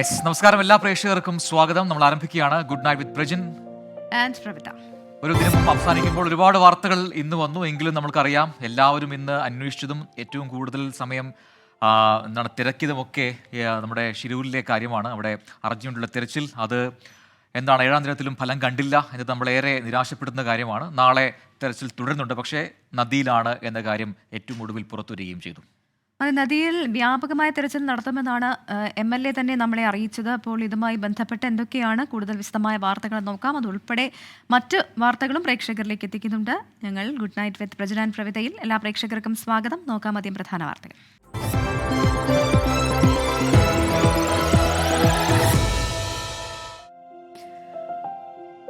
Yes, നമസ്കാരം. എല്ലാ പ്രേക്ഷകർക്കും സ്വാഗതം. നമ്മൾ ആരംഭിക്കുകയാണ് good night with Prajin and Pravitha. ഒരു ദിനം അവസാനിക്കുമ്പോൾ ഒരുപാട് വാർത്തകൾ ഇന്ന് വന്നു. എങ്കിലും നമുക്കറിയാം, എല്ലാവരും ഇന്ന് അന്വേഷിച്ചതും ഏറ്റവും കൂടുതൽ സമയം തിരക്കിയതുമൊക്കെ നമ്മുടെ ശിരൂരിലെ കാര്യമാണ്. അവിടെ അർജുനുള്ള തിരച്ചിൽ, അത് എന്താണ് 7ാം ദിനത്തിലും ഫലം കണ്ടില്ല എന്നത് നമ്മളേറെ നിരാശപ്പെടുന്ന കാര്യമാണ്. നാളെ തെരച്ചിൽ തുടരുന്നുണ്ട്, പക്ഷേ നദിയിലാണ് എന്ന കാര്യം ഏറ്റവും ഒടുവിൽ പുറത്തുവരികയും ചെയ്തു. അത് നദിയിൽ വ്യാപകമായ തെരച്ചിൽ നടത്തുമെന്നാണ് MLA തന്നെ നമ്മളെ അറിയിച്ചത്. അപ്പോൾ ഇതുമായി ബന്ധപ്പെട്ട് എന്തൊക്കെയാണ് കൂടുതൽ വിശദമായ വാർത്തകൾ നോക്കാം. അതുൾപ്പെടെ മറ്റ് വാർത്തകളും പ്രേക്ഷകരിലേക്ക് എത്തിക്കുന്നുണ്ട്. ഞങ്ങൾ good night with Prajin and പ്രവിതയിൽ എല്ലാ പ്രേക്ഷകർക്കും സ്വാഗതം. നോക്കാം ആദ്യം പ്രധാന വാർത്തകൾ.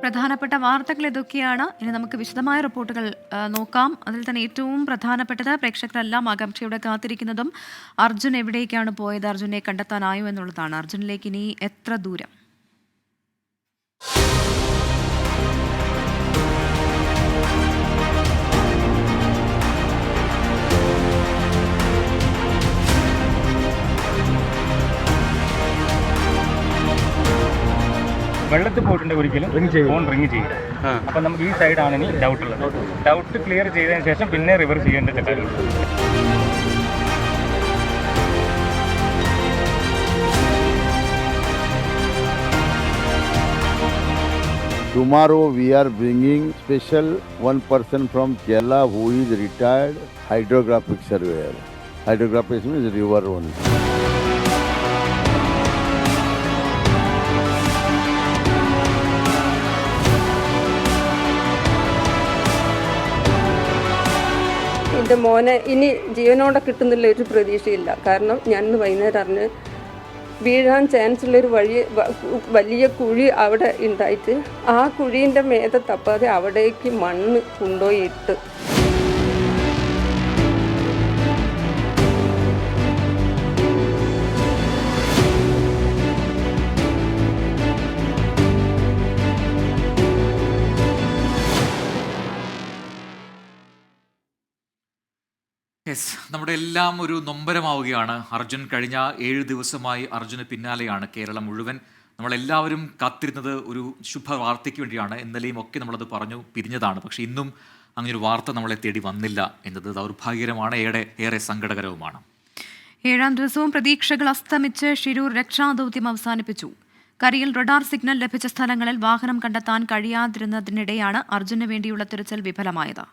പ്രധാനപ്പെട്ട വാർത്തകൾ ഇതൊക്കെയാണ്. ഇനി നമുക്ക് വിശദമായ റിപ്പോർട്ടുകൾ നോക്കാം. അതിൽ തന്നെ ഏറ്റവും പ്രധാനപ്പെട്ടത്, പ്രേക്ഷകരെല്ലാം ആകാംക്ഷയോടെ കാത്തിരിക്കുന്നതും അർജുൻ എവിടേക്കാണ് പോയത്, അർജുനെ കണ്ടെത്താനായോ എന്നുള്ളതാണ്. അർജുനിലേക്ക് ഇനി എത്ര ദൂരം? വെള്ളത്തിൽ പോയിട്ടുണ്ട് ഒരിക്കലും ഫോൺ റിങ് ചെയ്യും. അപ്പം നമുക്ക് ഈ സൈഡാണ് ഇനി ഡൗട്ട് ഉള്ളത്. ഡൗട്ട് ക്ലിയർ ചെയ്തതിന് ശേഷം പിന്നെ റിവർ ചെയ്യേണ്ട കാര്യമുണ്ട്. Tomorrow we are bringing special one person from Kerala who is retired hydrographic surveyor. Hydrographic means river only. എൻ്റെ മോനെ ഇനി ജീവനോടെ കിട്ടുന്നില്ല ഒരു പ്രതീക്ഷയില്ല. കാരണം ഞാനിന്ന് വൈകുന്നേരം അറിഞ്ഞ് വീഴാൻ ചാൻസ് ഉള്ളൊരു വലിയ കുഴി അവിടെ ഉണ്ടായിട്ട് ആ കുഴീൻ്റെ മേതെ തപ്പാതെ അവിടേക്ക് മണ്ണ് കൊണ്ടുപോയി ഇട്ട്. യെസ്, നമ്മുടെ എല്ലാം ഒരു നൊമ്പരമാവുകയാണ്. അർജുൻ കഴിഞ്ഞ 7 ദിവസമായി അർജുന് പിന്നാലെയാണ് കേരളം മുഴുവൻ. നമ്മളെല്ലാവരും കാത്തിരുന്നത് ഒരു ശുഭവാർത്തയ്ക്ക് വേണ്ടിയാണ്. ഇന്നലെയും ഒക്കെ നമ്മളത് പറഞ്ഞു പിരിഞ്ഞതാണ്. പക്ഷേ ഇന്നും അങ്ങനൊരു വാർത്ത നമ്മളെ തേടി വന്നില്ല എന്നത് ദൗർഭാഗ്യകരമാണ്, ഏറെ സങ്കടകരവുമാണ്. 7ാം ദിവസവും പ്രതീക്ഷകൾ അസ്തമിച്ച് ശിരൂർ രക്ഷാദൗത്യം അവസാനിപ്പിച്ചു. കരയിൽ റഡാർ സിഗ്നൽ ലഭിച്ച സ്ഥലങ്ങളിൽ വാഹനം കണ്ടെത്താൻ കഴിയാതിരുന്നതിനിടെയാണ് അർജുന് വേണ്ടിയുള്ള തിരച്ചിൽ വിഫലമായത്.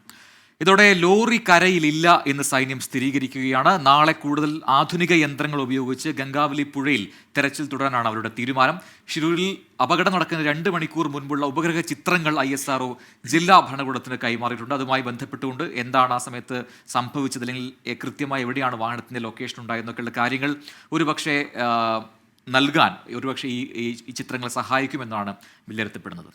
ഇതോടെ ലോറി കരയിലില്ല എന്ന് സൈന്യം സ്ഥിരീകരിക്കുകയാണ്. നാളെ കൂടുതൽ ആധുനിക യന്ത്രങ്ങൾ ഉപയോഗിച്ച് ഗംഗാവലി പുഴയിൽ തെരച്ചിൽ തുടരാനാണ് അവരുടെ തീരുമാനം. ഷിരൂരിൽ അപകടം നടക്കുന്ന 2 മണിക്കൂർ മുൻപുള്ള ഉപഗ്രഹ ചിത്രങ്ങൾ ISRO ജില്ലാ ഭരണകൂടത്തിന് കൈമാറിയിട്ടുണ്ട്. അതുമായി ബന്ധപ്പെട്ടുകൊണ്ട് എന്താണ് ആ സമയത്ത് സംഭവിച്ചത്, അല്ലെങ്കിൽ കൃത്യമായി എവിടെയാണ് വാഹനത്തിൻ്റെ ലൊക്കേഷൻ ഉണ്ടായെന്നൊക്കെയുള്ള കാര്യങ്ങൾ ഒരുപക്ഷെ നൽകാൻ ഈ ചിത്രങ്ങൾ സഹായിക്കുമെന്നാണ് വിലയിരുത്തപ്പെടുന്നത്.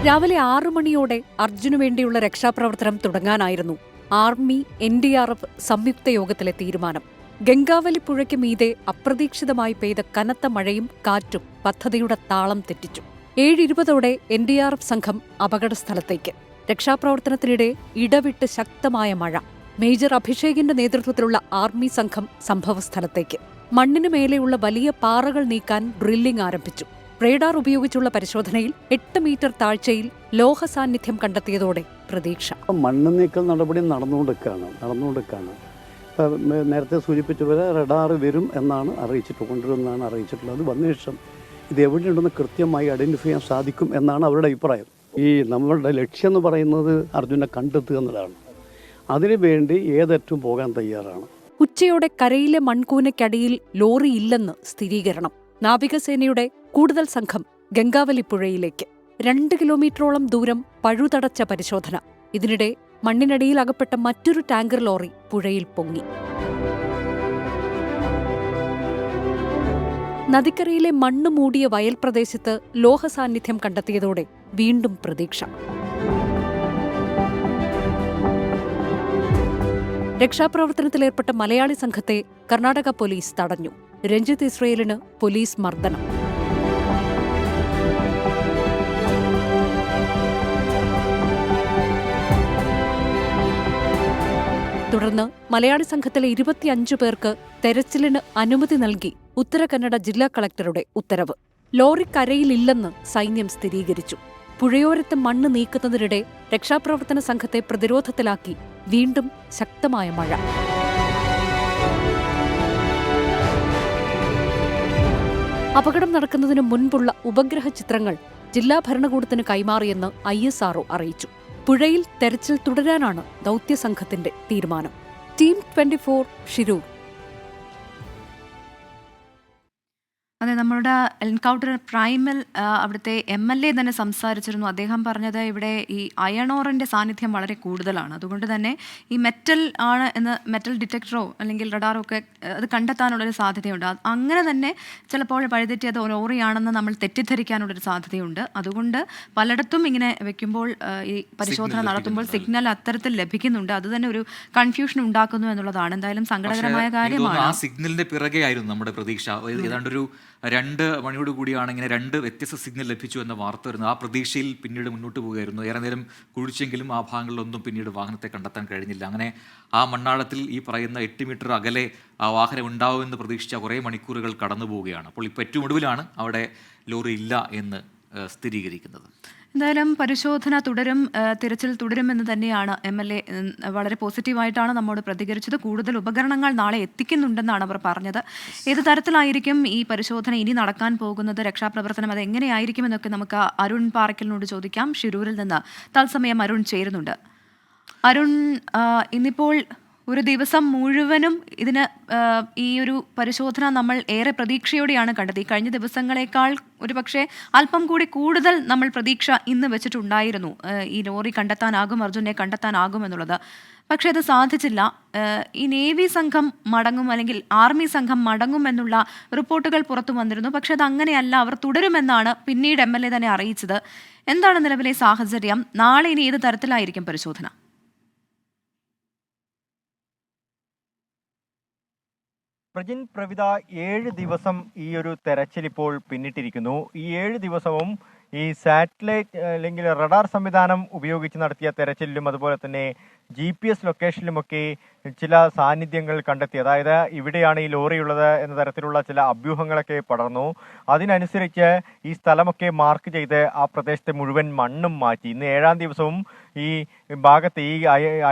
രാവിലെ 6 മണിയോടെ അർജുനു വേണ്ടിയുള്ള രക്ഷാപ്രവർത്തനം തുടങ്ങാനായിരുന്നു ആർമി NDRF സംയുക്ത യോഗത്തിലെ തീരുമാനം. ഗംഗാവലി പുഴയ്ക്ക് മീതെ അപ്രതീക്ഷിതമായി പെയ്ത കനത്ത മഴയും കാറ്റും പദ്ധതിയുടെ താളം തെറ്റിച്ചു. 7:20ഓടെ NDRF സംഘം അപകടസ്ഥലത്തേക്ക്. രക്ഷാപ്രവർത്തനത്തിനിടെ ഇടവിട്ട് ശക്തമായ മഴ. മേജർ അഭിഷേകിന്റെ നേതൃത്വത്തിലുള്ള ആർമി സംഘം സംഭവസ്ഥലത്തേക്ക്. മണ്ണിനു മേലെയുള്ള വലിയ പാറകൾ നീക്കാൻ ഡ്രില്ലിംഗ് ആരംഭിച്ചു. റേഡാർ ഉപയോഗിച്ചുള്ള പരിശോധനയിൽ 8 മീറ്റർ താഴ്ചയിൽ ലോഹ സാന്നിധ്യം കണ്ടെത്തിയതോടെ പ്രതീക്ഷ. മണ്ണ് നീക്കൽ നടപടി നടന്നുകൊടുക്കുകയാണ്. നേരത്തെ സൂചിപ്പിച്ചപോലെ റഡാർ വരും എന്നാണ് കൊണ്ടുവരുമെന്നാണ് അറിയിച്ചിട്ടുള്ളത്. വന്ന ശേഷം ഇത് എവിടെയുണ്ടെന്ന് കൃത്യമായി ഐഡന്റിഫൈ ചെയ്യാൻ സാധിക്കും എന്നാണ് അവരുടെ അഭിപ്രായം. ഈ നമ്മളുടെ ലക്ഷ്യം എന്ന് പറയുന്നത് അർജുനെ കണ്ടെത്തുക എന്നതാണ്. അതിനുവേണ്ടി ഏതറ്റവും പോകാൻ തയ്യാറാണ്. ഉച്ചയോടെ കരയിലെ മൺകൂനയ്ക്കടിയിൽ ലോറി ഇല്ലെന്ന് സ്ഥിരീകരണം. നാവികസേനയുടെ കൂടുതൽ സംഘം ഗംഗാവലി പുഴയിലേക്ക്. 2 കിലോമീറ്ററോളം ദൂരം പഴുതടച്ച പരിശോധന. ഇതിനിടെ മണ്ണിനടിയിൽ അകപ്പെട്ട മറ്റൊരു ടാങ്കർ ലോറി പുഴയിൽ പൊങ്ങി. നദിക്കരയിലെ മണ്ണ് മൂടിയ വയൽ പ്രദേശത്ത് ലോഹ സാന്നിധ്യം കണ്ടെത്തിയതോടെ വീണ്ടും പ്രതീക്ഷ. രക്ഷാപ്രവർത്തനത്തിലേർപ്പെട്ട മലയാളി സംഘത്തെ കർണാടക പോലീസ് തടഞ്ഞു. രഞ്ജിത്ത് ഇസ്രയേലിന് പോലീസ് മർദ്ദനം. തുടർന്ന് മലയാളി സംഘത്തിലെ 25 പേർക്ക് തെരച്ചിലിന് അനുമതി നൽകി ഉത്തര കന്നഡ ജില്ലാ കളക്ടറുടെ ഉത്തരവ്. ലോറി കരയിലില്ലെന്ന് സൈന്യം സ്ഥിരീകരിച്ചു. പുഴയോരത്ത് മണ്ണ് നീക്കുന്നതിനിടെ രക്ഷാപ്രവർത്തന സംഘത്തെ പ്രതിരോധത്തിലാക്കി വീണ്ടും ശക്തമായ മഴ. അപകടം നടക്കുന്നതിന് മുൻപുള്ള ഉപഗ്രഹ ചിത്രങ്ങൾ ജില്ലാ ഭരണകൂടത്തിന് കൈമാറിയെന്ന് ISRO അറിയിച്ചു. പുഴയിൽ തെരച്ചിൽ തുടരാനാണ് ദൗത്യസംഘത്തിന്റെ തീരുമാനം. ടീം 24 ഷിരൂർ. അതെ, നമ്മളുടെ എൻകൗണ്ടർ പ്രൈമിൽ അവിടുത്തെ MLA തന്നെ സംസാരിച്ചിരുന്നു. അദ്ദേഹം പറഞ്ഞത് ഇവിടെ ഈ അയൺ ഓറിൻ്റെ സാന്നിധ്യം വളരെ കൂടുതലാണ്. അതുകൊണ്ട് തന്നെ ഈ മെറ്റൽ ആണ് എന്ന് മെറ്റൽ ഡിറ്റക്ടറോ അല്ലെങ്കിൽ റഡാറോ ഒക്കെ അത് കണ്ടെത്താനുള്ളൊരു സാധ്യതയുണ്ട്. അങ്ങനെ തന്നെ ചിലപ്പോൾ വഴിതെറ്റിയത് ലോറിയാണെന്ന് നമ്മൾ തെറ്റിദ്ധരിക്കാനുള്ളൊരു സാധ്യതയുണ്ട്. അതുകൊണ്ട് പലയിടത്തും ഇങ്ങനെ വെക്കുമ്പോൾ ഈ പരിശോധന നടത്തുമ്പോൾ സിഗ്നൽ അത്തരത്തിൽ ലഭിക്കുന്നുണ്ട്. അത് തന്നെ ഒരു കൺഫ്യൂഷൻ ഉണ്ടാക്കുന്നു എന്നുള്ളതാണ് എന്തായാലും സങ്കടകരമായ കാര്യമാണ്. ആ സിഗ്നലിന്റെ പിറകെ ആയിരുന്നു നമ്മുടെ പ്രതീക്ഷ. ഏതാണ്ടൊരു 2 മണിയോട് കൂടിയാണ് ഇങ്ങനെ 2 വ്യത്യസ്ത സിഗ്നൽ ലഭിച്ചു എന്ന വാർത്ത വരുന്നത്. ആ പ്രതീക്ഷയിൽ പിന്നീട് മുന്നോട്ട് പോവുകയായിരുന്നു. ഏറെ നേരം കുഴിച്ചെങ്കിലും ആ ഭാഗങ്ങളിലൊന്നും പിന്നീട് വാഹനത്തെ കണ്ടെത്താൻ കഴിഞ്ഞില്ല. അങ്ങനെ ആ മണ്ണാളത്തിൽ ഈ പറയുന്ന 8 മീറ്റർ അകലെ ആ വാഹനം ഉണ്ടാവുമെന്ന് പ്രതീക്ഷിച്ച കുറേ മണിക്കൂറുകൾ കടന്നു പോവുകയാണ്. അപ്പോൾ ഇപ്പോൾ ഏറ്റവും ഒടുവിലാണ് അവിടെ ലോറി ഇല്ല എന്ന് സ്ഥിരീകരിക്കുന്നത്. എന്തായാലും പരിശോധന തുടരും, തിരച്ചിൽ തുടരുമെന്ന് തന്നെയാണ് MLA വളരെ പോസിറ്റീവായിട്ടാണ് നമ്മോട് പ്രതികരിച്ചത്. കൂടുതൽ ഉപകരണങ്ങൾ നാളെ എത്തിക്കുന്നുണ്ടെന്നാണ് അവർ പറഞ്ഞത്. ഏത് തരത്തിലായിരിക്കും ഈ പരിശോധന ഇനി നടക്കാൻ പോകുന്നത്, രക്ഷാപ്രവർത്തനം അത് എങ്ങനെയായിരിക്കുമെന്നൊക്കെ നമുക്ക് അരുൺ പാറയ്ക്കലിനോട് ചോദിക്കാം. ഷിരൂരിൽ നിന്ന് തത്സമയം അരുൺ ചേരുന്നുണ്ട്. അരുൺ, ഇന്നിപ്പോൾ ഒരു ദിവസം മുഴുവനും ഇതിന് ഈ ഒരു പരിശോധന നമ്മൾ ഏറെ പ്രതീക്ഷയോടെയാണ് കണ്ടത്. ഈ കഴിഞ്ഞ ദിവസങ്ങളെക്കാൾ ഒരുപക്ഷെ അല്പം കൂടി കൂടുതൽ നമ്മൾ പ്രതീക്ഷ ഇന്ന് വെച്ചിട്ടുണ്ടായിരുന്നു. ഈ ലോറി കണ്ടെത്താനാകും, അർജുനെ കണ്ടെത്താനാകും എന്നുള്ളത്. പക്ഷേ അത് സാധിച്ചില്ല. ഈ നേവി സംഘം മടങ്ങും അല്ലെങ്കിൽ ആർമി സംഘം മടങ്ങും എന്നുള്ള റിപ്പോർട്ടുകൾ പുറത്തു വന്നിരുന്നു. പക്ഷെ അത് അങ്ങനെയല്ല, അവർ തുടരുമെന്നാണ് പിന്നീട് MLA തന്നെ അറിയിച്ചത്. എന്താണ് നിലവിലെ സാഹചര്യം? നാളെ ഇനി ഏത് തരത്തിലായിരിക്കും പരിശോധന? പ്രജിൻ, പ്രവിത, 7 ദിവസം ഈ ഒരു തെരച്ചിൽ ഇപ്പോൾ പിന്നിട്ടിരിക്കുന്നു. ഈ 7 ദിവസവും ഈ സാറ്റലൈറ്റ് അല്ലെങ്കിൽ റഡാർ സംവിധാനം ഉപയോഗിച്ച് നടത്തിയ തെരച്ചിലിലും അതുപോലെ തന്നെ GPS ലൊക്കേഷനിലുമൊക്കെ ചില സാന്നിധ്യങ്ങൾ കണ്ടെത്തി. അതായത് ഇവിടെയാണ് ഈ ലോറി ഉള്ളത് എന്ന തരത്തിലുള്ള ചില അഭ്യൂഹങ്ങളൊക്കെ പടർന്നു. അതിനനുസരിച്ച് ഈ സ്ഥലമൊക്കെ മാർക്ക് ചെയ്ത് ആ പ്രദേശത്തെ മുഴുവൻ മണ്ണും മാറ്റി. ഇന്ന് 7-ാം ദിവസവും ഈ ഭാഗത്ത് ഈ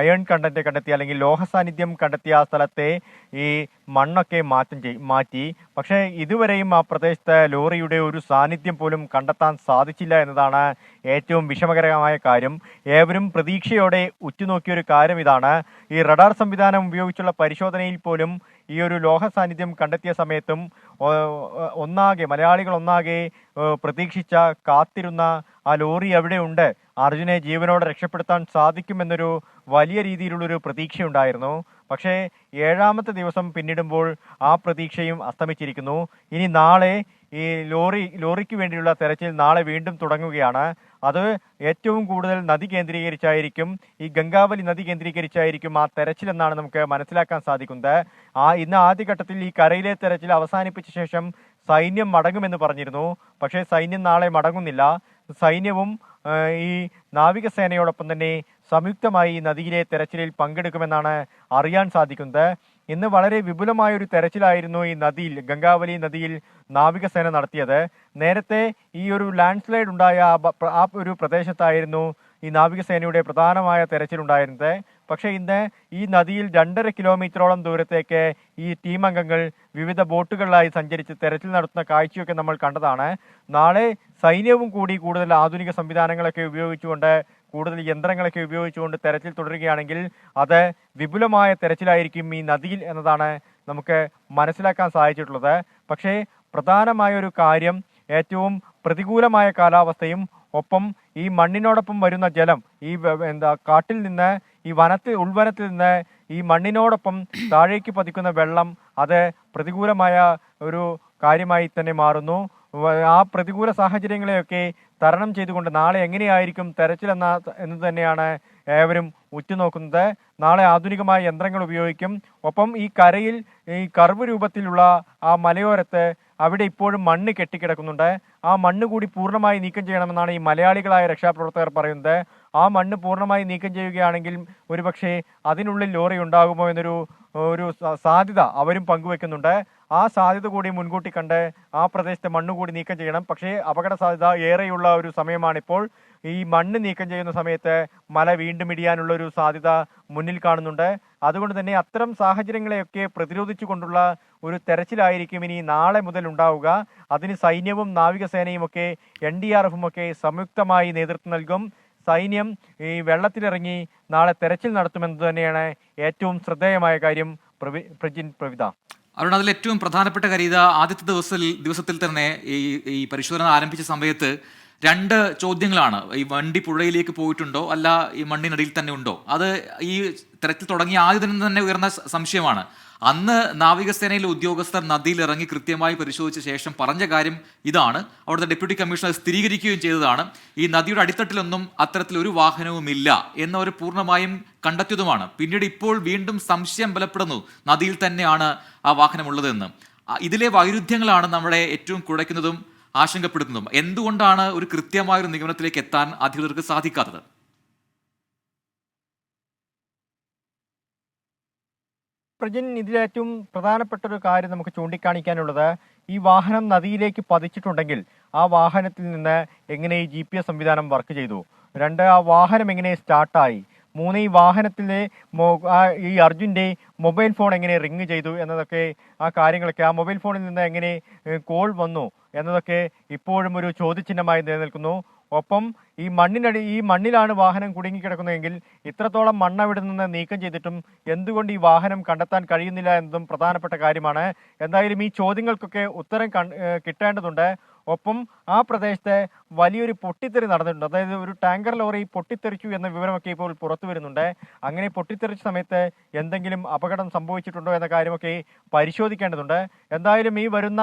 അയൺ കണ്ടന്റ് കണ്ടെത്തിയ അല്ലെങ്കിൽ ലോഹ സാന്നിധ്യം കണ്ടെത്തിയ ആ സ്ഥലത്തെ ഈ മണ്ണൊക്കെ മാറ്റി. പക്ഷേ ഇതുവരെയും ആ പ്രദേശത്ത് ലോറിയുടെ ഒരു സാന്നിധ്യം പോലും കണ്ടെത്താൻ സാധിച്ചില്ല എന്നതാണ് ഏറ്റവും വിഷമകരമായ കാര്യം. ഏവരും പ്രതീക്ഷയോടെ ഉറ്റുനോക്കിയൊരു കാര്യം ഇതാണ്. ഈ റഡാർ സംവിധാനം ഉപയോഗിച്ചുള്ള പരിശോധനയിൽ പോലും ഈ ഒരു ലോഹ സാന്നിധ്യം കണ്ടെത്തിയ സമയത്തും മലയാളികൾ ഒന്നാകെ പ്രതീക്ഷിച്ച കാത്തിരുന്ന ആ ലോറി എവിടെയുണ്ട്, അർജുനെ ജീവനോടെ രക്ഷപ്പെടുത്താൻ സാധിക്കുമെന്നൊരു വലിയ രീതിയിലുള്ളൊരു പ്രതീക്ഷയുണ്ടായിരുന്നു. പക്ഷേ 7-ാമത്തെ ദിവസം പിന്നിടുമ്പോൾ ആ പ്രതീക്ഷയും അസ്തമിച്ചിരിക്കുന്നു. ഇനി നാളെ ഈ ലോറിക്ക് വേണ്ടിയുള്ള തെരച്ചിൽ നാളെ വീണ്ടും തുടങ്ങുകയാണ്. അത് ഏറ്റവും കൂടുതൽ നദി കേന്ദ്രീകരിച്ചായിരിക്കും, ഈ ഗംഗാവലി നദി കേന്ദ്രീകരിച്ചായിരിക്കും ആ തെരച്ചിലെന്നാണ് നമുക്ക് മനസ്സിലാക്കാൻ സാധിക്കുന്നത്. ഇന്ന് ആദ്യഘട്ടത്തിൽ ഈ കരയിലെ തെരച്ചിൽ അവസാനിപ്പിച്ച ശേഷം സൈന്യം മടങ്ങുമെന്ന് പറഞ്ഞിരുന്നു. പക്ഷേ സൈന്യം നാളെ മടങ്ങുന്നില്ല. സൈന്യവും ഈ നാവികസേനയോടൊപ്പം തന്നെ സംയുക്തമായി നദിയിലെ തെരച്ചിലിൽ പങ്കെടുക്കുമെന്നാണ് അറിയാൻ സാധിക്കുന്നത്. ഇന്ന് വളരെ വിപുലമായൊരു തെരച്ചിലായിരുന്നു ഈ നദിയിൽ, ഗംഗാവലി നദിയിൽ നാവികസേന നടത്തിയത്. നേരത്തെ ഈ ഒരു ലാൻഡ് സ്ലൈഡ് ഉണ്ടായ ആ ഒരു പ്രദേശത്തായിരുന്നു ഈ നാവികസേനയുടെ പ്രധാനമായ തെരച്ചിലുണ്ടായിരുന്നത്. പക്ഷേ ഇന്ന് ഈ നദിയിൽ 2.5 കിലോമീറ്ററോളം ദൂരത്തേക്ക് ഈ ടീം അംഗങ്ങൾ വിവിധ ബോട്ടുകളിലായി സഞ്ചരിച്ച് തെരച്ചിൽ നടത്തുന്ന കാഴ്ചയൊക്കെ നമ്മൾ കണ്ടതാണ്. നാളെ സൈന്യവും കൂടി കൂടുതൽ ആധുനിക സംവിധാനങ്ങളൊക്കെ ഉപയോഗിച്ചുകൊണ്ട്, കൂടുതൽ യന്ത്രങ്ങളൊക്കെ ഉപയോഗിച്ചുകൊണ്ട് തെരച്ചിൽ തുടരുകയാണെങ്കിൽ അത് വിപുലമായ തെരച്ചിലായിരിക്കും ഈ നദിയിൽ എന്നതാണ് നമുക്ക് മനസ്സിലാക്കാൻ സാധിച്ചിട്ടുള്ളത്. പക്ഷേ പ്രധാനമായ ഒരു കാര്യം, ഏറ്റവും പ്രതികൂലമായ കാലാവസ്ഥയും ഒപ്പം ഈ മണ്ണിനോടൊപ്പം വരുന്ന ജലം, ഈ കാട്ടിൽ നിന്ന്, ഈ ഉൾവനത്തിൽ നിന്ന് ഈ മണ്ണിനോടൊപ്പം താഴേക്ക് പതിക്കുന്ന വെള്ളം, അത് പ്രതികൂലമായ ഒരു കാര്യമായി തന്നെ മാറുന്നു. ആ പ്രതികൂല സാഹചര്യങ്ങളെയൊക്കെ തരണം ചെയ്തുകൊണ്ട് നാളെ എങ്ങനെയായിരിക്കും തെരച്ചിൽ എന്ന് തന്നെയാണ് ഏവരും ഉറ്റുനോക്കുന്നത്. നാളെ ആധുനികമായ യന്ത്രങ്ങൾ ഉപയോഗിക്കും. ഒപ്പം ഈ കരയിൽ ഈ കർവ് രൂപത്തിലുള്ള ആ മലയോരത്ത് അവിടെ ഇപ്പോഴും മണ്ണ് കെട്ടിക്കിടക്കുന്നുണ്ട്. ആ മണ്ണ് കൂടി പൂർണ്ണമായി നീക്കം ചെയ്യണമെന്നാണ് ഈ മലയാളികളായ രക്ഷാപ്രവർത്തകർ പറയുന്നത്. ആ മണ്ണ് പൂർണ്ണമായി നീക്കം ചെയ്യുകയാണെങ്കിൽ ഒരുപക്ഷെ അതിനുള്ളിൽ ലോറി ഉണ്ടാകുമോ എന്നൊരു സാധ്യത അവരും പങ്കുവെക്കുന്നുണ്ട്. ആ സാധ്യത കൂടി മുൻകൂട്ടി കണ്ട് ആ പ്രദേശത്തെ മണ്ണ് കൂടി നീക്കം ചെയ്യണം. പക്ഷേ അപകട സാധ്യത ഏറെയുള്ള ഒരു സമയമാണിപ്പോൾ. ഈ മണ്ണ് നീക്കം ചെയ്യുന്ന സമയത്ത് മല വീണ്ടും ഇടിയാനുള്ള ഒരു സാധ്യത മുന്നിൽ കാണുന്നുണ്ട്. അതുകൊണ്ട് തന്നെ അത്തരം സാഹചര്യങ്ങളെയൊക്കെ പ്രതിരോധിച്ചുകൊണ്ടുള്ള ഒരു തെരച്ചിലായിരിക്കും ഇനി നാളെ മുതൽ ഉണ്ടാവുക. അതിന് സൈന്യവും നാവികസേനയും ഒക്കെ NDRFും ഒക്കെ സംയുക്തമായി നേതൃത്വം നൽകും. സൈന്യം ഈ വെള്ളത്തിലിറങ്ങി നാളെ തെരച്ചിൽ നടത്തുമെന്നത് തന്നെയാണ് ഏറ്റവും ശ്രദ്ധേയമായ കാര്യം. പ്രവിത, അരുൺ, അതിൽ ഏറ്റവും പ്രധാനപ്പെട്ട കാര്യം ഇത് ആദ്യത്തെ ദിവസത്തിൽ തന്നെ ഈ പരിശോധന ആരംഭിച്ച സമയത്ത് 2 ചോദ്യങ്ങളാണ്. ഈ വണ്ടി പുഴയിലേക്ക് പോയിട്ടുണ്ടോ, അല്ല ഈ മണ്ണിനടിയിൽ തന്നെ ഉണ്ടോ? അത് ഈ തെരച്ചിൽ തുടങ്ങിയ ആദ്യ ദിനം തന്നെ ഉയർന്ന സംശയമാണ്. അന്ന് നാവികസേനയിലെ ഉദ്യോഗസ്ഥർ നദിയിൽ ഇറങ്ങി കൃത്യമായി പരിശോധിച്ച ശേഷം പറഞ്ഞ കാര്യം ഇതാണ്. അവിടുത്തെ ഡെപ്യൂട്ടി കമ്മീഷണർ സ്ഥിരീകരിക്കുകയും ചെയ്തതാണ്. ഈ നദിയുടെ അടിത്തട്ടിലൊന്നും അത്തരത്തിലൊരു വാഹനവുമില്ല എന്നവർ പൂർണ്ണമായും കണ്ടെത്തിയതുമാണ്. പിന്നീട് ഇപ്പോൾ വീണ്ടും സംശയം ബലപ്പെടുന്നു, നദിയിൽ തന്നെയാണ് ആ വാഹനമുള്ളതെന്ന്. ഇതിലെ വൈരുദ്ധ്യങ്ങളാണ് നമ്മളെ ഏറ്റവും കുഴയ്ക്കുന്നതും ആശങ്കപ്പെടുന്നതും. എന്തുകൊണ്ടാണ് ഒരു കൃത്യമായൊരു നിഗമനത്തിലേക്ക് എത്താൻ അധികൃതർക്ക് സാധിക്കാത്തത്? പ്രജിൻ, ഇതിലേറ്റവും പ്രധാനപ്പെട്ട ഒരു കാര്യം നമുക്ക് ചൂണ്ടിക്കാണിക്കാനുള്ളത്, ഈ വാഹനം നദിയിലേക്ക് പതിച്ചിട്ടുണ്ടെങ്കിൽ ആ വാഹനത്തിൽ നിന്ന് എങ്ങനെ ഈ GPS സംവിധാനം വർക്ക് ചെയ്തു? 2, ആ വാഹനം എങ്ങനെ സ്റ്റാർട്ടായി? 3, ഈ വാഹനത്തിലെ ഈ അർജുൻ്റെ മൊബൈൽ ഫോൺ എങ്ങനെ റിങ് ചെയ്തു എന്നതൊക്കെ, ആ കാര്യങ്ങളൊക്കെ, ആ മൊബൈൽ ഫോണിൽ നിന്ന് എങ്ങനെ കോൾ വന്നു എന്നതൊക്കെ ഇപ്പോഴും ഒരു ചോദ്യചിഹ്നമായി നിലനിൽക്കുന്നു. ഒപ്പം ഈ മണ്ണിലാണ് വാഹനം കുടുങ്ങിക്കിടക്കുന്നതെങ്കിൽ ഇത്രത്തോളം മണ്ണ് അവിടെ നിന്ന് നീക്കം ചെയ്തിട്ടും എന്തുകൊണ്ട് ഈ വാഹനം കണ്ടെത്താൻ കഴിയുന്നില്ല എന്നതും പ്രധാനപ്പെട്ട കാര്യമാണ്. എന്തായാലും ഈ ചോദ്യങ്ങൾക്കൊക്കെ ഉത്തരം കിട്ടേണ്ടതുണ്ട്. ഒപ്പം ആ പ്രദേശത്ത് വലിയൊരു പൊട്ടിത്തെറി നടന്നിട്ടുണ്ട്. അതായത് ഒരു ടാങ്കർ ലോറി പൊട്ടിത്തെറിച്ചു എന്ന വിവരമൊക്കെ ഇപ്പോൾ പുറത്തു വരുന്നുണ്ട്. അങ്ങനെ പൊട്ടിത്തെറിച്ച സമയത്ത് എന്തെങ്കിലും അപകടം സംഭവിച്ചിട്ടുണ്ടോ എന്ന കാര്യമൊക്കെ പരിശോധിക്കേണ്ടതുണ്ട്. എന്തായാലും ഈ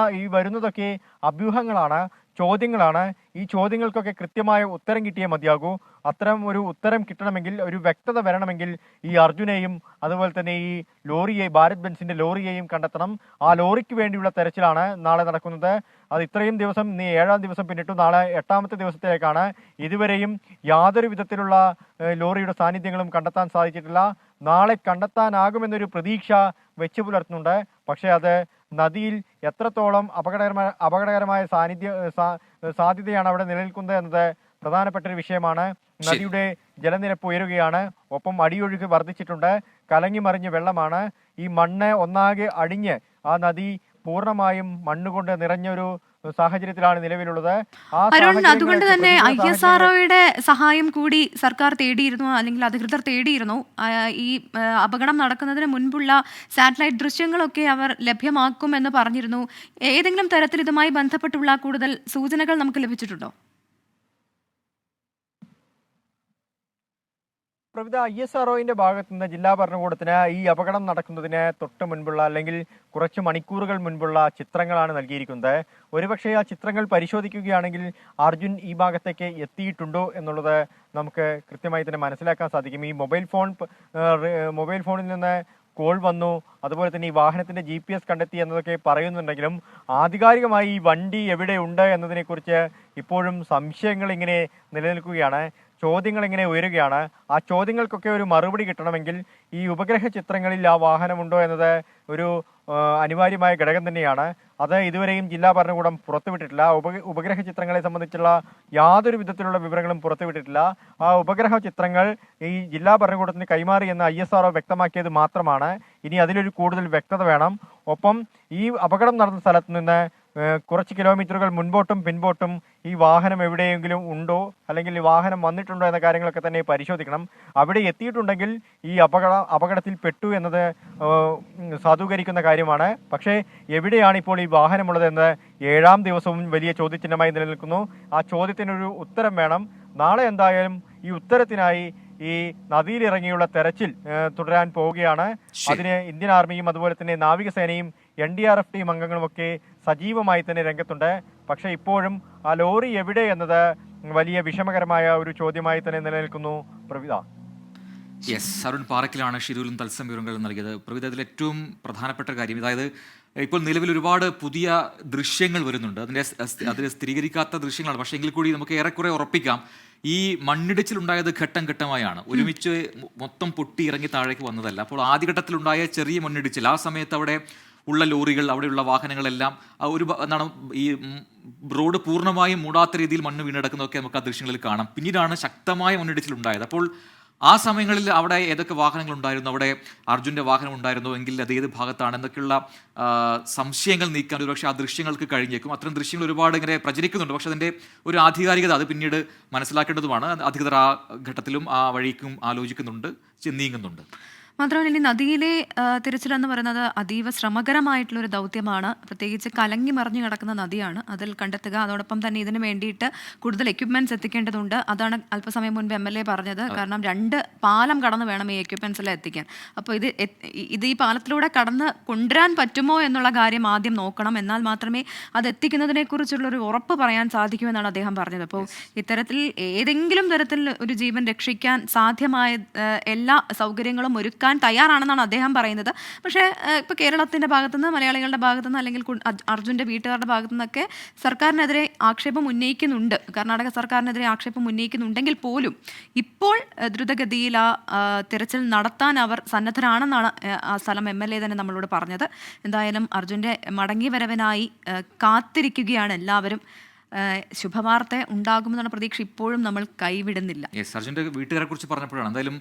വരുന്നതൊക്കെ അഭ്യൂഹങ്ങളാണ്, ചോദ്യങ്ങളാണ്. ഈ ചോദ്യങ്ങൾക്കൊക്കെ കൃത്യമായ ഉത്തരം കിട്ടിയേ മതിയാകൂ. അത്തരം ഒരു ഉത്തരം കിട്ടണമെങ്കിൽ, ഒരു വ്യക്തത വരണമെങ്കിൽ ഈ അർജുനെയും അതുപോലെ തന്നെ ഈ ഭാരത് ബെൻസിന്റെ ലോറിയെയും കണ്ടെത്തണം. ആ ലോറിക്ക് വേണ്ടിയുള്ള തെരച്ചിലാണ് നാളെ നടക്കുന്നത്. അത് ഇത്രയും ദിവസം, 7-ാം ദിവസം പിന്നിട്ടു, നാളെ 8ാമത്തെ ദിവസത്തിലേക്കാണ്. ഇതുവരെയും യാതൊരു വിധത്തിലുള്ള ലോറിയുടെ സാന്നിധ്യങ്ങളും കണ്ടെത്താൻ സാധിച്ചിട്ടില്ല. നാളെ കണ്ടെത്താനാകുമെന്നൊരു പ്രതീക്ഷ വെച്ചു പുലർത്തുന്നുണ്ട്. പക്ഷേ അത് നദിയിൽ എത്രത്തോളം അപകടകരമായ സാധ്യതയാണ് അവിടെ നിലനിൽക്കുന്നത് എന്നത് പ്രധാനപ്പെട്ട ഒരു വിഷയമാണ്. നദിയുടെ ജലനിരപ്പ് ഉയരുകയാണ്. ഒപ്പം അടിയൊഴുക്ക് വർദ്ധിച്ചിട്ടുണ്ട്. കലങ്ങി മറിഞ്ഞ വെള്ളമാണ്. ഈ മണ്ണ് ഒന്നാകെ അടിഞ്ഞ് ആ നദി പൂർണ്ണമായും മണ്ണുകൊണ്ട് നിറഞ്ഞൊരു സാഹചര്യത്തിലാണ് നിലവിലുള്ളത്. അരുൺ, അതുകൊണ്ട് തന്നെ ISROയുടെ സഹായം കൂടി സർക്കാർ തേടിയിരുന്നു, അല്ലെങ്കിൽ അധികൃതർ തേടിയിരുന്നു. ഈ അപകടം നടക്കുന്നതിന് മുൻപുള്ള സാറ്റലൈറ്റ് ദൃശ്യങ്ങളൊക്കെ അവർ ലഭ്യമാക്കുമെന്ന് പറഞ്ഞിരുന്നു. ഏതെങ്കിലും തരത്തിൽ ഇതുമായി ബന്ധപ്പെട്ടുള്ള കൂടുതൽ സൂചനകൾ നമുക്ക് ലഭിച്ചിട്ടുണ്ടോ? പ്രവിധ, ISROയുടെ ഭാഗത്തു നിന്ന് ജില്ലാ ഭരണകൂടത്തിന് ഈ അപകടം നടക്കുന്നതിന് തൊട്ട് മുൻപുള്ള, അല്ലെങ്കിൽ കുറച്ച് മണിക്കൂറുകൾ മുൻപുള്ള ചിത്രങ്ങളാണ് നൽകിയിരിക്കുന്നത്. ഒരുപക്ഷെ ആ ചിത്രങ്ങൾ പരിശോധിക്കുകയാണെങ്കിൽ അർജുൻ ഈ ഭാഗത്തേക്ക് എത്തിയിട്ടുണ്ടോ എന്നുള്ളത് നമുക്ക് കൃത്യമായി തന്നെ മനസ്സിലാക്കാൻ സാധിക്കും. ഈ മൊബൈൽ ഫോണിൽ നിന്ന് കോൾ വന്നു, അതുപോലെ തന്നെ ഈ വാഹനത്തിന്റെ GPS കണ്ടെത്തി എന്നതൊക്കെ പറയുന്നുണ്ടെങ്കിലും ആധികാരികമായി ഈ വണ്ടി എവിടെയുണ്ട് എന്നതിനെക്കുറിച്ച് ഇപ്പോഴും സംശയങ്ങൾ ഇങ്ങനെ നിലനിൽക്കുകയാണ്. ചോദ്യങ്ങൾ ഇങ്ങനെ ഉയരുകയാണ്. ആ ചോദ്യങ്ങൾക്കൊക്കെ ഒരു മറുപടി കിട്ടണമെങ്കിൽ ഈ ഉപഗ്രഹ ചിത്രങ്ങളിൽ ആ വാഹനമുണ്ടോ എന്നത് ഒരു അനിവാര്യമായ ഘടകം തന്നെയാണ്. അത് ഇതുവരെയും ജില്ലാ ഭരണകൂടം പുറത്തുവിട്ടിട്ടില്ല. ഉപഗ്രഹ ചിത്രങ്ങളെ സംബന്ധിച്ചുള്ള യാതൊരു വിധത്തിലുള്ള വിവരങ്ങളും പുറത്തുവിട്ടിട്ടില്ല. ആ ഉപഗ്രഹ ചിത്രങ്ങൾ ഈ ജില്ലാ ഭരണകൂടത്തിന് കൈമാറി എന്ന് ISRO വ്യക്തമാക്കിയത് മാത്രമാണ്. ഇനി അതിലൊരു കൂടുതൽ വ്യക്തത വേണം. ഒപ്പം ഈ അപകടം നടന്ന സ്ഥലത്ത് നിന്ന് കുറച്ച് കിലോമീറ്ററുകൾ മുൻപോട്ടും പിൻപോട്ടും ഈ വാഹനം എവിടെയെങ്കിലും ഉണ്ടോ, അല്ലെങ്കിൽ ഈ വാഹനം വന്നിട്ടുണ്ടോ എന്ന കാര്യങ്ങളൊക്കെ തന്നെ പരിശോധിക്കണം. അവിടെ എത്തിയിട്ടുണ്ടെങ്കിൽ ഈ അപകടത്തിൽ പെട്ടു എന്നത് സാധൂകരിക്കുന്ന കാര്യമാണ്. പക്ഷേ എവിടെയാണ് ഇപ്പോൾ ഈ വാഹനമുള്ളതെന്ന് 7ാം ദിവസവും വലിയ ചോദ്യചിഹ്നമായി നിലനിൽക്കുന്നു. ആ ചോദ്യത്തിനൊരു ഉത്തരം വേണം. നാളെ എന്തായാലും ഈ ഉത്തരത്തിനായി ഈ നദിയിലിറങ്ങിയുള്ള തെരച്ചിൽ തുടരാൻ പോവുകയാണ്. അതിന് ഇന്ത്യൻ ആർമിയും അതുപോലെ തന്നെ നാവികസേനയും NDRF ടീം അംഗങ്ങളുമൊക്കെ സജീവമായി തന്നെ രംഗത്തുണ്ട്. പക്ഷെ ഇപ്പോഴും ആ ലോറി എവിടെ എന്നത് വലിയ വിഷമകരമായ ഒരു ചോദ്യമായി തന്നെ നിലനിൽക്കുന്നു. പ്രവിത. അരുൺ പാറക്കിലാണ് ഷിരൂലും തത്സമയ വിവരങ്ങളും നൽകിയത്. പ്രവിധ, അതിൽ ഏറ്റവും പ്രധാനപ്പെട്ട കാര്യം, അതായത് ഇപ്പോൾ നിലവിൽ ഒരുപാട് പുതിയ ദൃശ്യങ്ങൾ വരുന്നുണ്ട്. അതിൽ സ്ഥിരീകരിക്കാത്ത ദൃശ്യങ്ങളാണ്. പക്ഷേ എങ്കിൽ കൂടി നമുക്ക് ഏറെക്കുറെ ഉറപ്പിക്കാം, ഈ മണ്ണിടിച്ചിലുണ്ടായത് ഘട്ടം ഘട്ടമായാണ്, ഒരുമിച്ച് മൊത്തം പൊട്ടി ഇറങ്ങി താഴേക്ക് വന്നതല്ല. അപ്പോൾ ആദ്യഘട്ടത്തിലുണ്ടായ ചെറിയ മണ്ണിടിച്ചിൽ, ആ സമയത്ത് അവിടെ ഉള്ള ലോറികൾ, അവിടെയുള്ള വാഹനങ്ങളെല്ലാം എന്താണ് ഈ റോഡ് പൂർണ്ണമായും മൂടാത്ത രീതിയിൽ മണ്ണ് വീണെടുക്കുന്നതൊക്കെ നമുക്ക് ആ ദൃശ്യങ്ങളിൽ കാണാം. പിന്നീടാണ് ശക്തമായ മണ്ണിടിച്ചിലുണ്ടായത്. അപ്പോൾ ആ സമയങ്ങളിൽ അവിടെ ഏതൊക്കെ വാഹനങ്ങൾ ഉണ്ടായിരുന്നു, അവിടെ അർജുൻ്റെ വാഹനം ഉണ്ടായിരുന്നു എങ്കിൽ അത് ഏത് ഭാഗത്താണ് എന്നൊക്കെയുള്ള സംശയങ്ങൾ നീക്കാൻ ഒരുപക്ഷെ ആ ദൃശ്യങ്ങൾക്ക് കഴിഞ്ഞേക്കും. അത്തരം ദൃശ്യങ്ങൾ ഒരുപാട് ഇങ്ങനെ പ്രചരിക്കുന്നുണ്ട്. പക്ഷെ അതിൻ്റെ ഒരു ആധികാരികത അത് പിന്നീട് മനസ്സിലാക്കേണ്ടതുമാണ്. അധികൃതർ ആ ഘട്ടത്തിലും ആ വഴിക്കും ആലോചിക്കുന്നുണ്ട്, നീങ്ങുന്നുണ്ട്. മാത്രമല്ല ഇനി നദിയിലെ തിരച്ചിലെന്ന് പറയുന്നത് അതീവ ശ്രമകരമായിട്ടുള്ളൊരു ദൗത്യമാണ്. പ്രത്യേകിച്ച് കലങ്ങി മറിഞ്ഞു കിടക്കുന്ന നദിയാണ്, അതിൽ കണ്ടെത്തുക. അതോടൊപ്പം തന്നെ ഇതിന് വേണ്ടിയിട്ട് കൂടുതൽ എക്യുപ്മെൻറ്റ്സ് എത്തിക്കേണ്ടതുണ്ട്. അതാണ് അല്പസമയം മുൻപ് MLA പറഞ്ഞത്. കാരണം 2 പാലം കടന്ന് വേണം ഈ എക്യുപ്മെൻറ്റ്സ് എല്ലാം എത്തിക്കാൻ. അപ്പോൾ ഇത് ഈ പാലത്തിലൂടെ കടന്ന് കൊണ്ടുവരാൻ പറ്റുമോ എന്നുള്ള കാര്യം ആദ്യം നോക്കണം. എന്നാൽ മാത്രമേ അത് എത്തിക്കുന്നതിനെക്കുറിച്ചുള്ളൊരു ഉറപ്പ് പറയാൻ സാധിക്കൂ എന്നാണ് അദ്ദേഹം പറഞ്ഞത്. അപ്പോൾ ഇത്തരത്തിൽ ഏതെങ്കിലും തരത്തിൽ ഒരു ജീവൻ രക്ഷിക്കാൻ സാധ്യമായ എല്ലാ സൗകര്യങ്ങളും ഒരുക്കാൻ തയ്യാറാണെന്നാണ് അദ്ദേഹം പറയുന്നത്. പക്ഷേ ഇപ്പോൾ കേരളത്തിൻ്റെ ഭാഗത്തുനിന്ന്, മലയാളികളുടെ ഭാഗത്തുനിന്ന്, അല്ലെങ്കിൽ അർജുൻ്റെ വീട്ടുകാരുടെ ഭാഗത്തുനിന്നൊക്കെ സർക്കാരിനെതിരെ ആക്ഷേപം ഉന്നയിക്കുന്നുണ്ട്. കർണാടക സർക്കാരിനെതിരെ ആക്ഷേപം ഉന്നയിക്കുന്നുണ്ടെങ്കിൽ പോലും ഇപ്പോൾ ദ്രുതഗതിയിൽ തിരച്ചിൽ നടത്താൻ അവർ സന്നദ്ധരാണെന്നാണ് ആ സ്ഥലം MLA തന്നെ നമ്മളോട് പറഞ്ഞത്. എന്തായാലും അർജുൻ്റെ മടങ്ങി വരവിനായി കാത്തിരിക്കുകയാണ് എല്ലാവരും. ശുഭവാർത്ത ഉണ്ടാകുമെന്നുള്ള പ്രതീക്ഷ ഇപ്പോഴും നമ്മൾ കൈവിടുന്നില്ല. അർജുൻ്റെ വീട്ടുകാരെ കുറിച്ച് പറഞ്ഞപ്പോഴാണ് എന്തായാലും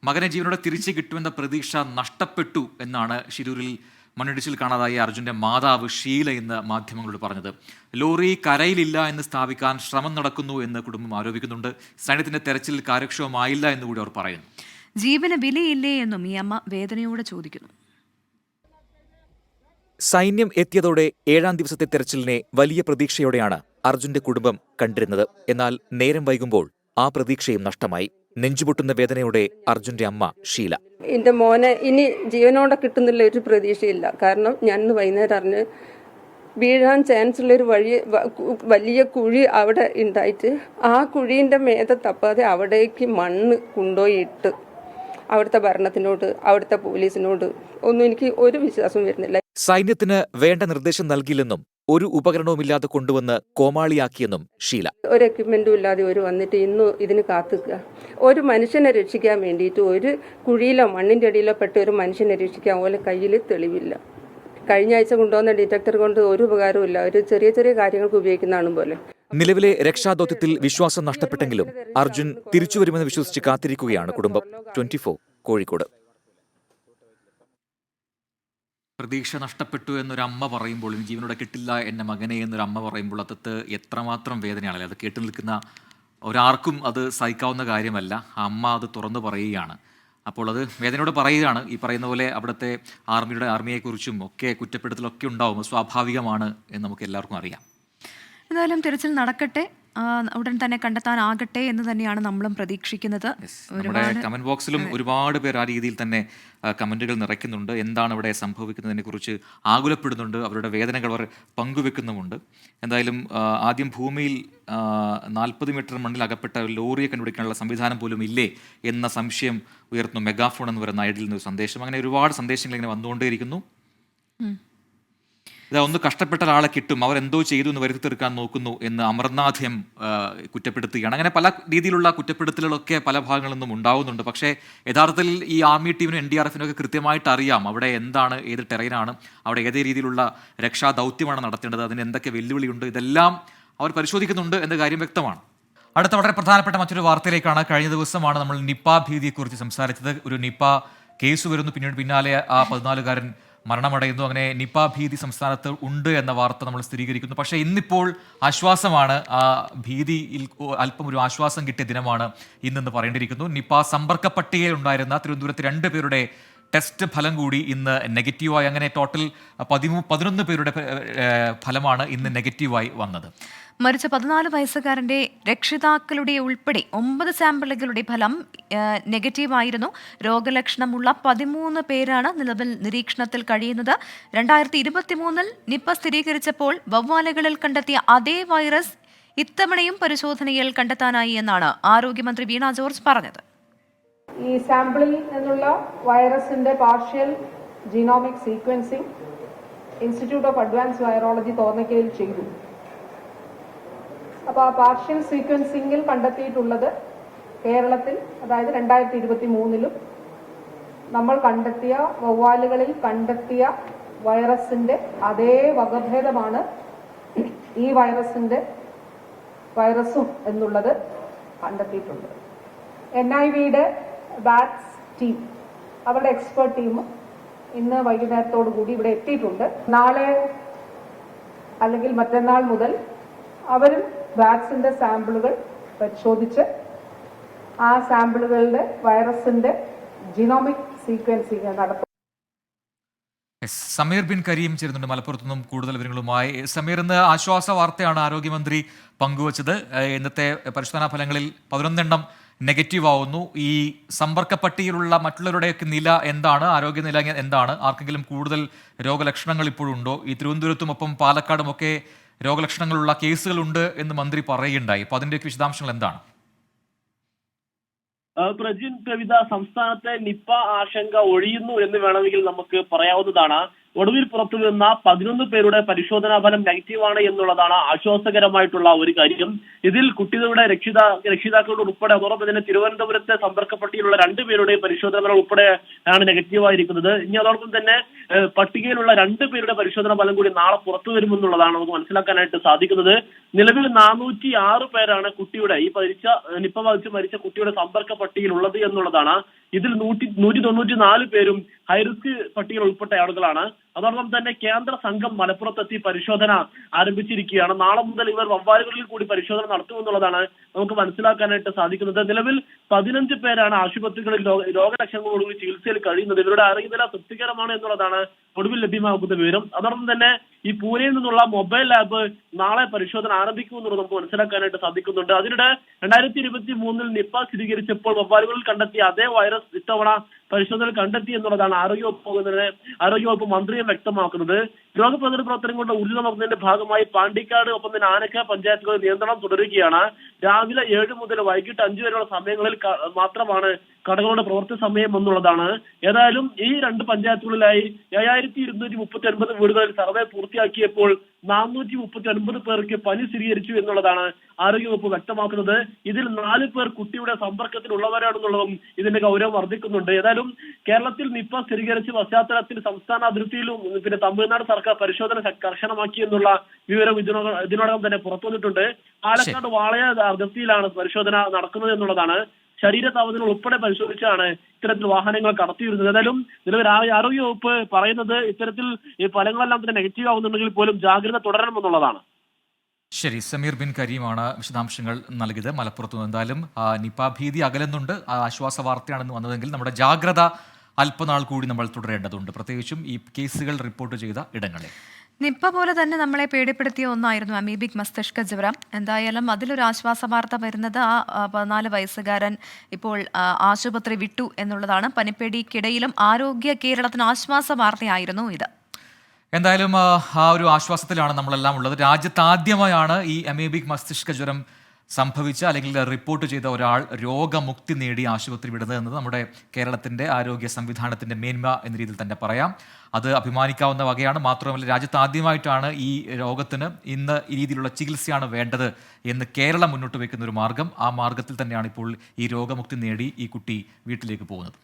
മകനെ ജീവനോടെ തിരിച്ചു കിട്ടുമെന്ന പ്രതീക്ഷ നഷ്ടപ്പെട്ടു എന്നാണ് ഷിരൂരിൽ മണ്ണിടിച്ചിൽ കാണാതായ അർജുൻ്റെ മാതാവ് ഷീല ഇന്ന് മാധ്യമങ്ങളോട് പറഞ്ഞത്. ലോറി കരയിലില്ല എന്ന് സ്ഥാപിക്കാൻ ശ്രമം നടക്കുന്നു എന്ന് കുടുംബം ആരോപിക്കുന്നുണ്ട്. സൈന്യത്തിന്റെ തെരച്ചിൽ കാര്യക്ഷമമായില്ല എന്നുകൂടി അവർ പറയുന്നു. ജീവന് വിലയില്ലേ എന്നും ഈ അമ്മ വേദനയോടെ ചോദിക്കുന്നു. സൈന്യം എത്തിയതോടെ 7ാം ദിവസത്തെ തെരച്ചിലിനെ വലിയ പ്രതീക്ഷയോടെയാണ് അർജുന്റെ കുടുംബം കണ്ടിരുന്നത്. എന്നാൽ നേരം വൈകുമ്പോൾ ആ പ്രതീക്ഷയും നഷ്ടമായി. നെഞ്ചുപൊട്ടുന്ന വേദനയോടെ അർജുന്റെ അമ്മ ഷീല. എൻ്റെ മോനെ ഇനി ജീവനോടെ കിട്ടുന്നില്ല ഒരു പ്രതീക്ഷയില്ല. കാരണം ഞാൻ വൈകുന്നേരം അറിഞ്ഞ് വീഴാൻ ചാൻസ് ഉള്ളൊരു വലിയ കുഴി അവിടെ ഉണ്ടായിട്ട് ആ കുഴീൻ്റെ മേത തപ്പാതെ അവിടേക്ക് മണ്ണ് കൊണ്ടുപോയിട്ട് അവിടുത്തെ ഭരണത്തിനോട്, അവിടുത്തെ പോലീസിനോട് ഒന്നും എനിക്ക് ഒരു വിശ്വാസം വരുന്നില്ല. സൈന്യത്തിന് വേണ്ട നിർദ്ദേശം നൽകില്ലെന്നും ഒരു ഉപകരണവുമില്ലാതെ കൊണ്ടുവന്ന് കോമാളിയാക്കിയെന്നും ഷീല. ഒരു എക്യുപ്മെന്റും ഇല്ലാതെ ഒരു വന്നിട്ട് ഇന്നും ഇതിന് കാത്തുക. ഒരു മനുഷ്യനെ രക്ഷിക്കാൻ വേണ്ടിയിട്ട് ഒരു കുഴിയിലോ മണ്ണിൻ്റെ അടിയിലോ പെട്ട ഒരു മനുഷ്യനെ രക്ഷിക്കാൻ പോലെ കയ്യിൽ തെളിവില്ല. കഴിഞ്ഞ ആഴ്ച കൊണ്ടുവന്ന ഡിറ്റക്ടർ കൊണ്ട് ഒരു ഉപകാരവും ഇല്ല. ഒരു ചെറിയ ചെറിയ കാര്യങ്ങൾക്ക് ഉപയോഗിക്കുന്നതാണ് പോലെ. നിലവിലെ രക്ഷാദൗത്യത്തിൽ വിശ്വാസം നഷ്ടപ്പെട്ടെങ്കിലും അർജുൻ തിരിച്ചുവരുമെന്ന് വിശ്വസിച്ച് കാത്തിരിക്കുകയാണ് കുടുംബം. 24 കോഴിക്കോട്. പ്രതീക്ഷ നഷ്ടപ്പെട്ടു എന്നൊരമ്മ പറയുമ്പോൾ, ജീവനോടെ കിട്ടില്ല എന്നെ മകനെ എന്നൊരമ്മ പറയുമ്പോൾ അതത്ത് എത്രമാത്രം വേദനയാണല്ലേ. അത് കേട്ടു നിൽക്കുന്ന ഒരാർക്കും അത് സഹിക്കാവുന്ന കാര്യമല്ല. ആ അമ്മ അത് തുറന്നു പറയുകയാണ്. അപ്പോൾ അത് വേദനയോട് പറയുകയാണ്. ഈ പറയുന്ന പോലെ അവിടുത്തെ ആർമിയെക്കുറിച്ചും ഒക്കെ കുറ്റപ്പെടുത്തലൊക്കെ ഉണ്ടാവും, സ്വാഭാവികമാണ് എന്ന് നമുക്ക് എല്ലാവർക്കും അറിയാം. എന്തായാലും തിരച്ചിൽ നടക്കട്ടെ, ഉടൻ തന്നെ കണ്ടെത്താനാകട്ടെ എന്ന് തന്നെയാണ് നമ്മളും പ്രതീക്ഷിക്കുന്നത്. നമ്മുടെ കമന്റ് ബോക്സിലും ഒരുപാട് പേർ ആ രീതിയിൽ തന്നെ കമന്റുകൾ നിറയ്ക്കുന്നുണ്ട്. എന്താണ് ഇവിടെ സംഭവിക്കുന്നതിനെ കുറിച്ച് ആകുലപ്പെടുന്നുണ്ട്, അവരുടെ വേദനകൾ അവർ പങ്കുവെക്കുന്നുമുണ്ട്. എന്തായാലും ആദ്യം ഭൂമിയിൽ 40 മീറ്റർ മണ്ണിൽ അകപ്പെട്ട ലോറിയെ കണ്ടുപിടിക്കാനുള്ള സംവിധാനം പോലും ഇല്ലേ എന്ന സംശയം ഉയർത്തുന്നു. മെഗാഫോൺ എന്ന് പറയുന്ന ഐഡിയിൽ നിന്ന് സന്ദേശം. അങ്ങനെ ഒരുപാട് സന്ദേശങ്ങൾ ഇങ്ങനെ വന്നുകൊണ്ടേയിരിക്കുന്നു. ഇതാ ഒന്ന് കഷ്ടപ്പെട്ട ഒരാളെ കിട്ടും, അവരെന്തോ ചെയ്തു എന്ന് വരുത്തി തീർക്കാൻ നോക്കുന്നു എന്ന് അമർനാഥ് എം കുറ്റപ്പെടുത്തുകയാണ്. അങ്ങനെ പല രീതിയിലുള്ള കുറ്റപ്പെടുത്തലുകളൊക്കെ പല ഭാഗങ്ങളിൽ നിന്നും ഉണ്ടാവുന്നുണ്ട്. പക്ഷേ യഥാർത്ഥത്തിൽ ഈ ആർമി ടീമിനും NDRFനും ഒക്കെ കൃത്യമായിട്ട് അറിയാം അവിടെ എന്താണ്, ഏത് ടെറൈനാണ്, അവിടെ ഏതേ രീതിയിലുള്ള രക്ഷാ ദൗത്യമാണ് നടത്തേണ്ടത്, അതിന് എന്തൊക്കെ വെല്ലുവിളിയുണ്ട്, ഇതെല്ലാം അവർ പരിശോധിക്കുന്നുണ്ട് എന്ന കാര്യം വ്യക്തമാണ്. അടുത്ത വളരെ പ്രധാനപ്പെട്ട മറ്റൊരു വാർത്തയിലേക്കാണ്. കഴിഞ്ഞ ദിവസമാണ് നമ്മൾ നിപ്പ ഭീതിയെക്കുറിച്ച് സംസാരിച്ചത്. ഒരു നിപ്പ കേസ് വരുന്നു, പിന്നാലെ ആ 14-കാരൻ മരണമടയുന്നു. അങ്ങനെ നിപ്പ ഭീതി സംസ്ഥാനത്ത് ഉണ്ട് എന്ന വാർത്ത നമ്മൾ സ്ഥിരീകരിക്കുന്നു. പക്ഷേ ഇന്നിപ്പോൾ ആശ്വാസമാണ്. ആ ഭീതിയിൽ അല്പം ഒരു ആശ്വാസം കിട്ടിയ ദിനമാണ് ഇന്നെന്ന് പറയേണ്ടിയിരിക്കുന്നു. നിപ്പ സമ്പർക്ക പട്ടികയിൽ ഉണ്ടായിരുന്ന തിരുവനന്തപുരത്ത് 2 പേരുടെ ടെസ്റ്റ് ഫലം കൂടി ഇന്ന് നെഗറ്റീവായി. അങ്ങനെ ടോട്ടൽ 11 പേരുടെ ഫലമാണ് ഇന്ന് നെഗറ്റീവായി വന്നത്. മരിച്ച 14 വയസ്സുകാരന്റെ രക്ഷിതാക്കളുടെ ഉൾപ്പെടെ 9 സാമ്പിളുകളുടെ ഫലം നെഗറ്റീവായിരുന്നു. രോഗലക്ഷണമുള്ള 13 പേരാണ് നിലവിൽ നിരീക്ഷണത്തിൽ കഴിയുന്നത്. 2023 നിപ്പ സ്ഥിരീകരിച്ചപ്പോൾ വവ്വാലുകളിൽ കണ്ടെത്തിയ അതേ വൈറസ് ഇത്തവണയും പരിശോധനയിൽ കണ്ടെത്താനായി എന്നാണ് ആരോഗ്യമന്ത്രി വീണ ജോർജ് പറഞ്ഞത്. ഈ സാമ്പിളിൽ നിന്നുള്ള വൈറസിന്റെ partial genomic sequencing institute of advance virology തോന്നക്കയിൽ ചെയ്തു. അപ്പോൾ ആ പാർഷ്യൽ സീക്വൻസിങ്ങിൽ കണ്ടെത്തിയിട്ടുള്ളത് കേരളത്തിൽ, അതായത് 2023 നമ്മൾ കണ്ടെത്തിയ വവ്വാലുകളിൽ കണ്ടെത്തിയ വൈറസിന്റെ അതേ വകഭേദമാണ് ഈ വൈറസും എന്നുള്ളത് കണ്ടെത്തിയിട്ടുണ്ട്. NIVയുടെ ബാറ്റ്സ് ടീം, അവരുടെ എക്സ്പേർട്ട് ടീം ഇന്ന് വൈകുന്നേരത്തോടു കൂടി ഇവിടെ എത്തിയിട്ടുണ്ട്. നാളെ അല്ലെങ്കിൽ മറ്റന്നാൾ മുതൽ അവരും ബാറ്റ്സിന്റെ സാമ്പിളുകൾ പരിശോധിച്ച് ആ സാമ്പിളുകളുടെ വൈറസിന്റെ ജീനോമിക് സീക്വൻസിംഗ് നടത്തും. സമീർ ബിൻ കരീം ചേരുന്നുണ്ട് മലപ്പുറത്തു നിന്നും കൂടുതൽ വിവരങ്ങളുമായി. സമീർ, ഇന്ന് ആശ്വാസ വാർത്തയാണ് ആരോഗ്യമന്ത്രി പങ്കുവച്ചത്. ഇന്നത്തെ പരിശോധനാ ഫലങ്ങളിൽ 11 എണ്ണം നെഗറ്റീവ് ആവുന്നു. ഈ സമ്പർക്ക പട്ടികയിലുള്ള മറ്റുള്ളവരുടെയൊക്കെ നില എന്താണ്? ആരോഗ്യനില എന്താണ്? ആർക്കെങ്കിലും കൂടുതൽ രോഗലക്ഷണങ്ങൾ ഇപ്പോഴുണ്ടോ? ഈ തിരുവനന്തപുരത്തും ഒപ്പം പാലക്കാടുമൊക്കെ രോഗലക്ഷണങ്ങളുള്ള കേസുകളുണ്ട് എന്ന് മന്ത്രി പറയുകയുണ്ടായി. അപ്പോൾ അതിൻ്റെയൊക്കെ വിശദാംശങ്ങൾ എന്താണ്? പ്രജിൻ കവിത, സംസ്ഥാനത്തെ നിപ്പ ആശങ്ക ഒഴിയുന്നു എന്ന് വേണമെങ്കിൽ നമുക്ക് പറയാവുന്നതാണ്. ഒടുവിൽ പുറത്തുവരുന്ന 11 പേരുടെ പരിശോധനാ ഫലം നെഗറ്റീവാണ് എന്നുള്ളതാണ് ആശ്വാസകരമായിട്ടുള്ള ഒരു കാര്യം. ഇതിൽ കുട്ടികളുടെ രക്ഷിതാക്കളുടെ ഉൾപ്പെടെ, അതോടൊപ്പം തന്നെ തിരുവനന്തപുരത്തെ സമ്പർക്ക പട്ടികയിലുള്ള 2 പേരുടെ പരിശോധനകൾ ഉൾപ്പെടെ ആണ് നെഗറ്റീവായിരിക്കുന്നത്. ഇനി അതോടൊപ്പം തന്നെ പട്ടികയിലുള്ള 2 പേരുടെ പരിശോധനാ ഫലം കൂടി നാളെ പുറത്തു വരുമെന്നുള്ളതാണ് നമുക്ക് മനസ്സിലാക്കാനായിട്ട് സാധിക്കുന്നത്. നിലവിൽ 406 പേരാണ് കുട്ടിയുടെ ഈ നിപ്പ ബാധിച്ച് മരിച്ച കുട്ടിയുടെ സമ്പർക്ക പട്ടികയിൽ ഉള്ളത് എന്നുള്ളതാണ്. ഇതിൽ 194 പേരും ഹൈറിസ്ക് പട്ടികയിൽ ഉൾപ്പെട്ട ആളുകളാണ്. അതോടൊപ്പം തന്നെ കേന്ദ്ര സംഘം മലപ്പുറത്തെത്തി പരിശോധന ആരംഭിച്ചിരിക്കുകയാണ്. നാളെ മുതൽ ഇവർ വവ്വാലുകളിൽ കൂടി പരിശോധന നടത്തുമെന്നുള്ളതാണ് നമുക്ക് മനസ്സിലാക്കാനായിട്ട് സാധിക്കുന്നത്. നിലവിൽ 15 പേരാണ് ആശുപത്രികളിൽ രോഗലക്ഷണങ്ങളോടുകൂടി ചികിത്സയിൽ കഴിയുന്നത്. ഇവരുടെ ആരോഗ്യനില തൃപ്തികരമാണ് എന്നുള്ളതാണ് ഒടുവിൽ ലഭ്യമാകുന്ന വിവരം. അതോടൊപ്പം തന്നെ ഈ പൂനെയിൽ നിന്നുള്ള മൊബൈൽ ലാബ് നാളെ പരിശോധന ആരംഭിക്കുമെന്നുള്ളത് നമുക്ക് മനസ്സിലാക്കാനായിട്ട് സാധിക്കുന്നുണ്ട്. അതിനിടെ 2023 നിപ്പ സ്ഥിരീകരിച്ചപ്പോൾ വവ്വാലുകളിൽ കണ്ടെത്തിയ അതേ വൈറസ് ഇത്തവണ പരിശോധന കണ്ടെത്തി എന്നുള്ളതാണ് ആരോഗ്യവകുപ്പ് മന്ത്രിയും വ്യക്തമാക്കുന്നത്. രോഗപ്രതിരോധ പ്രവർത്തനങ്ങളുടെ ഊർജിതമാക്കുന്നതിന്റെ ഭാഗമായി പാണ്ടിക്കാട് ഒപ്പം തന്നെ ആനക്ക പഞ്ചായത്തുകളിൽ നിയന്ത്രണം തുടരുകയാണ്. രാവിലെ 7 മുതൽ വൈകിട്ട് 5 വരെയുള്ള സമയങ്ങളിൽ മാത്രമാണ് കടകളുടെ പ്രവൃത്തി സമയം എന്നുള്ളതാണ്. ഏതായാലും ഈ 2 പഞ്ചായത്തുകളിലായി 7239 വീടുകളിൽ സർവേ പൂർത്തിയാക്കിയപ്പോൾ 439 പേർക്ക് പനി സ്ഥിരീകരിച്ചു എന്നുള്ളതാണ് ആരോഗ്യവകുപ്പ് വ്യക്തമാക്കുന്നത്. ഇതിൽ 4 പേർ കുട്ടിയുടെ സമ്പർക്കത്തിലുള്ളവരാണെന്നുള്ളതും ഇതിന്റെ ഗൗരവം വർദ്ധിക്കുന്നുണ്ട്. ഏതായാലും കേരളത്തിൽ നിപ്പ സ്ഥിരീകരിച്ച പശ്ചാത്തലത്തിൽ സംസ്ഥാന അതിർത്തിയിലും പിന്നെ തമിഴ്നാട് സർക്കാർ പരിശോധന കർശനമാക്കി എന്നുള്ള വിവരം ഇതിനോടകം തന്നെ പുറത്തു വന്നിട്ടുണ്ട്. പാലക്കാട് വാളയ അതിർത്തിയിലാണ് പരിശോധന നടക്കുന്നത് എന്നുള്ളതാണ്. ശരീര താപനില ഉൾപ്പെടെ പരിശോധിച്ചാണ് ഇത്തരത്തിൽ വാഹനങ്ങൾ കടത്തിയിരുന്നത്. ഏതായാലും നിലവിൽ ആരോഗ്യവകുപ്പ് പറയുന്നത് ഇത്തരത്തിൽ ഈ ഫലങ്ങളെല്ലാം തന്നെ നെഗറ്റീവ് ആവുന്നുണ്ടെങ്കിൽ പോലും ജാഗ്രത തുടരണമെന്നുള്ളതാണ്. ശരി, സമീർ ബിൻ കരീമാണ് വിശദാംശങ്ങൾ നൽകിയത് മലപ്പുറത്തു നിന്ന്. എന്തായാലും നിപ ഭീതി അകലുന്നുണ്ട്. ആശ്വാസ വാർത്തയാണെന്ന് വന്നതെങ്കിൽ നമ്മുടെ ജാഗ്രത അല്പനാൾ കൂടി നമ്മൾ തുടരേണ്ടതുണ്ട്, പ്രത്യേകിച്ചും ഈ കേസുകൾ റിപ്പോർട്ട് ചെയ്ത ഇടങ്ങളിൽ. നിപ്പ പോലെ തന്നെ നമ്മളെ പേടിപ്പെടുത്തിയ ഒന്നായിരുന്നു അമീബിക് മസ്തിഷ്ക ജ്വരം. എന്തായാലും അതിലൊരു ആശ്വാസ വാർത്ത വരുന്നത് ആ 14 വയസ്സുകാരൻ ഇപ്പോൾ ആശുപത്രി വിട്ടു എന്നുള്ളതാണ്. പനിപ്പേടിക്കിടയിലും ആരോഗ്യ കേരളത്തിന് ആശ്വാസ വാർത്തയായിരുന്നു ഇത്. എന്തായാലും ആ ഒരു ആശ്വാസത്തിലാണ് നമ്മളെല്ലാം ഉള്ളത്. രാജ്യത്താദ്യമായാണ് ഈ അമീബിക് മസ്തിഷ്ക ജ്വരം സംഭവിച്ച അല്ലെങ്കിൽ റിപ്പോർട്ട് ചെയ്ത ഒരാൾ രോഗമുക്തി നേടി ആശുപത്രി വിടുന്നത് എന്നത് നമ്മുടെ കേരളത്തിൻ്റെ ആരോഗ്യ സംവിധാനത്തിൻ്റെ മേന്മ എന്ന രീതിയിൽ തന്നെ പറയാം. അത് അഭിമാനിക്കാവുന്ന വകയാണ്. മാത്രമല്ല, രാജ്യത്ത് ആദ്യമായിട്ടാണ് ഈ രോഗത്തിന് ഇന്ന് ഈ രീതിയിലുള്ള ചികിത്സയാണ് വേണ്ടത് എന്ന് കേരളം മുന്നോട്ട് വയ്ക്കുന്ന ഒരു മാർഗം. ആ മാർഗത്തിൽ തന്നെയാണ് ഇപ്പോൾ ഈ രോഗമുക്തി നേടി ഈ കുട്ടി വീട്ടിലേക്ക് പോകുന്നത്.